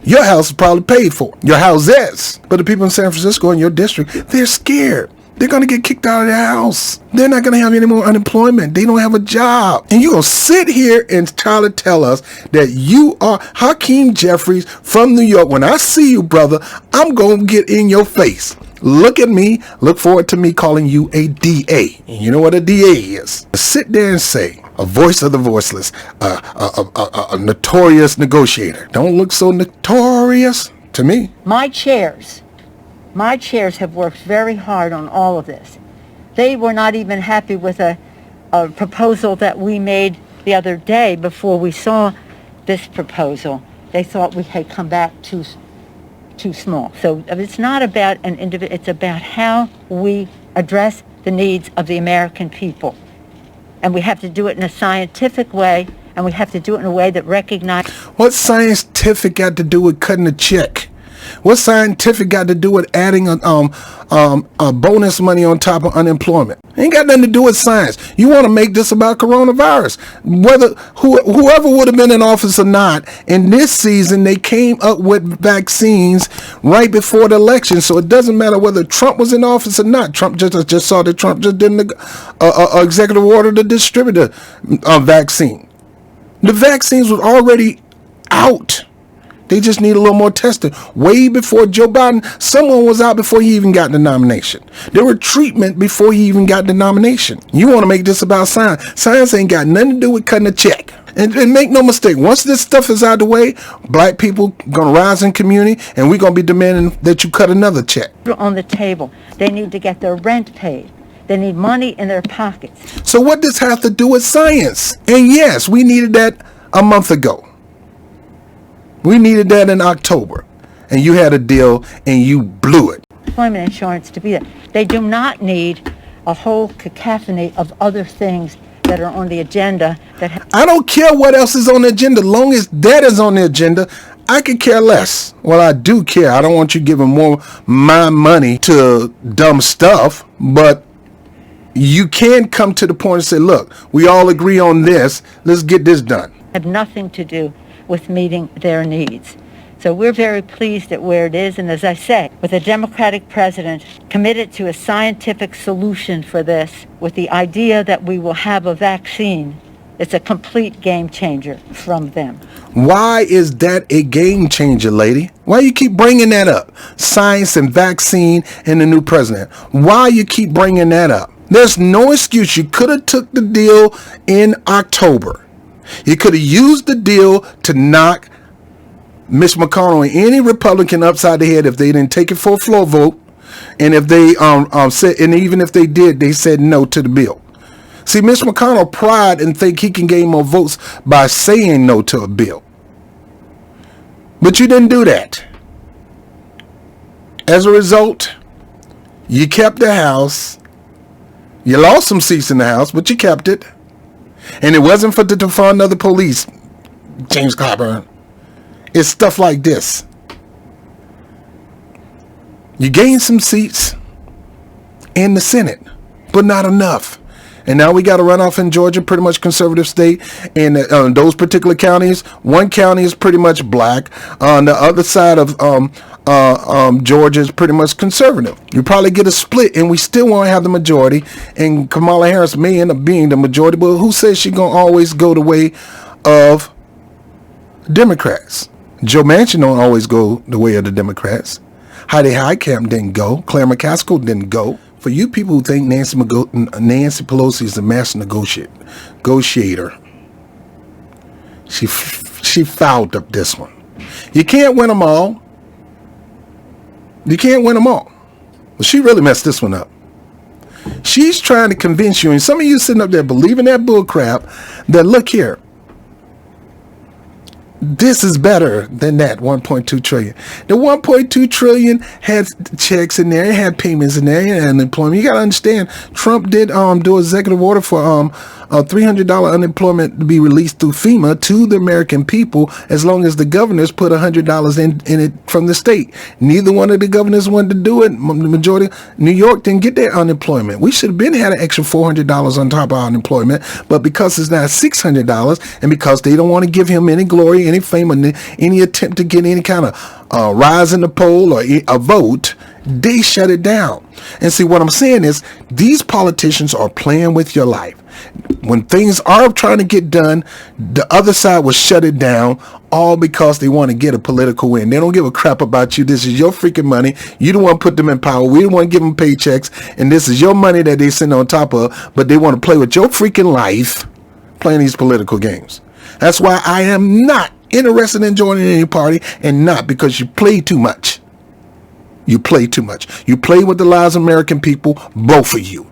Your house is probably paid for. Your house is. But the people in San Francisco in your district, they're scared. They're going to get kicked out of their house. They're not going to have any more unemployment. They don't have a job. And you're going to sit here and try to tell us that you are Hakeem Jeffries from New York. When I see you, brother, I'm going to get in your face. Look at me. Look forward to me calling you a DA. And you know what a DA is? Sit there and say, a voice of the voiceless, a notorious negotiator. Don't look so notorious to me.
My chairs have worked very hard on all of this. They were not even happy with a proposal that we made the other day before we saw this proposal. They thought we had come back too small. So it's not about an individual, it's about how we address the needs of the American people. And we have to do it in a scientific way, and we have to do it in a way that recognizes...
What's scientific got to do with cutting a check? What scientific got to do with adding a bonus money on top of unemployment? Ain't got nothing to do with science. You want to make this about coronavirus. Whoever would have been in office or not, in this season, they came up with vaccines right before the election. So it doesn't matter whether Trump was in office or not. Trump just saw that Trump just did an executive order to distribute a vaccine. The vaccines were already out. They just need a little more testing. Way before Joe Biden, someone was out before he even got the nomination. There were treatment before he even got the nomination. You want to make this about science. Science ain't got nothing to do with cutting a check. And make no mistake, once this stuff is out of the way, black people going to rise in community, and we're going to be demanding that you cut another check.
On the table. They need to get their rent paid. They need money in their pockets.
So what does have to do with science? And yes, we needed that a month ago. We needed that in October, and you had a deal, and you blew it.
Employment insurance to be there. They do not need a whole cacophony of other things that are on the agenda.
I don't care what else is on the agenda. Long as that is on the agenda, I could care less. Well, I do care. I don't want you giving more my money to dumb stuff, but you can come to the point and say, look, we all agree on this. Let's get this done.
Have nothing to do with meeting their needs. So we're very pleased at where it is. And as I say, with a Democratic president committed to a scientific solution for this, with the idea that we will have a vaccine, it's a complete game changer from them.
Why is that a game changer, lady? Why you keep bringing that up? Science and vaccine and the new president. Why you keep bringing that up? There's no excuse. You could have took the deal in October. You could have used the deal to knock Mitch McConnell and any Republican upside the head if they didn't take it for a floor vote, and if they said, and even if they did, they said no to the bill. See, Mitch McConnell pride and think he can gain more votes by saying no to a bill, but you didn't do that. As a result, you kept the House. You lost some seats in the House, but you kept it. And it wasn't for to fund other police, James Clyburn. It's stuff like this. You gained some seats in the Senate, but not enough. And now we got to run off in Georgia, pretty much conservative state. And those particular counties, one county is pretty much black. On the other side of Georgia is pretty much conservative. You probably get a split, and we still won't have the majority. And Kamala Harris may end up being the majority, but who says she's going to always go the way of Democrats? Joe Manchin don't always go the way of the Democrats. Heidi Heitkamp didn't go. Claire McCaskill didn't go. For you people who think Nancy Pelosi is a master negotiator, she fouled up this one. You can't win them all. You can't win them all. Well, she really messed this one up. She's trying to convince you, and some of you sitting up there believing that bull crap, that look here, this is better than that 1.2 trillion. The 1.2 trillion had checks in there, it had payments in there, it had unemployment. You got to understand, Trump did do executive order for a $300 unemployment to be released through FEMA to the American people, as long as the governors put $100 in it from the state. Neither one of the governors wanted to do it. The majority, New York didn't get their unemployment. We should have been had an extra $400 on top of our unemployment, but because it's now $600, and because they don't want to give him any glory, any fame, or any attempt to get any kind of rise in the poll or a vote, they shut it down. And see, what I'm saying is, these politicians are playing with your life. When things are trying to get done, the other side will shut it down, all because they want to get a political win. They don't give a crap about you. This is your freaking money. You don't want to put them in power. We don't want to give them paychecks. And this is your money that they send on top of, but they want to play with your freaking life, playing these political games. That's why I am not interested in joining any party, and not because you play too much. You play too much. You play with the lives of American people, both of you.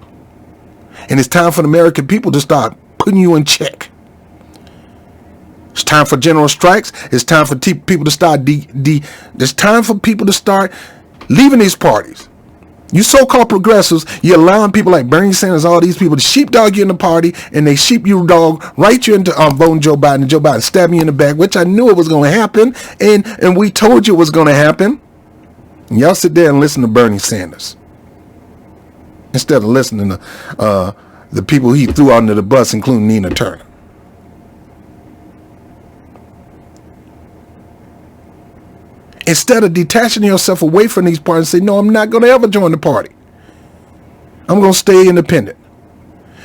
And it's time for the American people to start putting you in check. It's time for general strikes. It's time for people to start it's time for people to start leaving these parties. You so-called progressives, you're allowing people like Bernie Sanders, all these people to sheepdog you in the party, and they sheep you dog right you into voting Joe Biden, and Joe Biden stabbing you in the back, which I knew it was going to happen, and we told you it was going to happen. And y'all sit there and listen to Bernie Sanders instead of listening to the people he threw under the bus, including Nina Turner. Instead of detaching yourself away from these parties and say, no, I'm not going to ever join the party. I'm going to stay independent.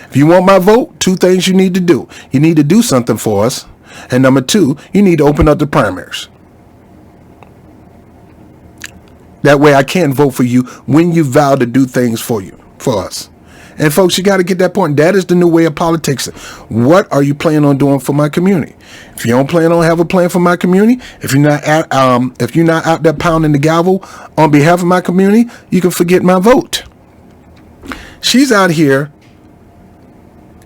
If you want my vote, two things you need to do. You need to do something for us. And number two, you need to open up the primaries. That way I can vote for you when you vow to do things for us. And folks, you got to get that point. That is the new way of politics. What are you planning on doing for my community? If you don't plan on having a plan for my community, if you're not out there pounding the gavel on behalf of my community, you can forget my vote. She's out here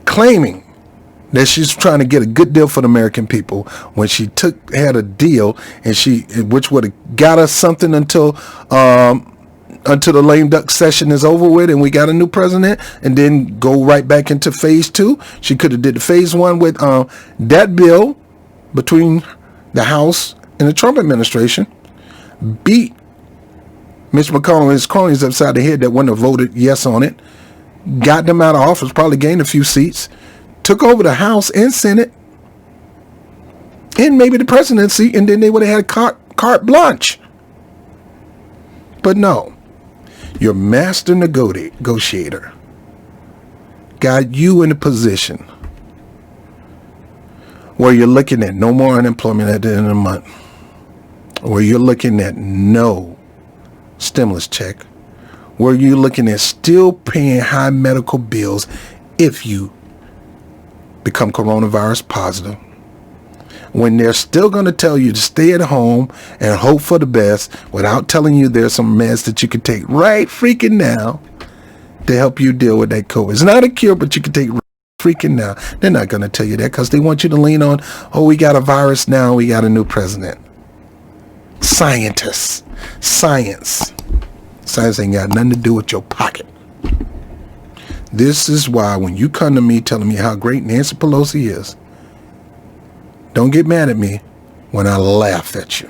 claiming that she's trying to get a good deal for the American people when she had a deal which would have got us something until the lame duck session is over with and we got a new president, and then go right back into phase two. She could have did the phase one with that bill between the House and the Trump administration, beat Mitch McConnell and his cronies upside the head that wouldn't have voted yes on it, got them out of office, probably gained a few seats, took over the House and Senate, and maybe the presidency, and then they would have had carte blanche. But no, your master negotiator got you in a position where you're looking at no more unemployment at the end of the month, where you're looking at no stimulus check, where you're looking at still paying high medical bills if you become coronavirus positive, when they're still going to tell you to stay at home and hope for the best without telling you there's some meds that you can take right freaking now to help you deal with that COVID. It's not a cure, but you can take freaking now. They're not going to tell you that because they want you to lean on, oh, we got a virus now, we got a new president. Scientists. Science ain't got nothing to do with your pocket. This is why when you come to me telling me how great Nancy Pelosi is, don't get mad at me when I laugh at you.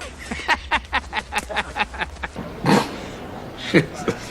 Jesus.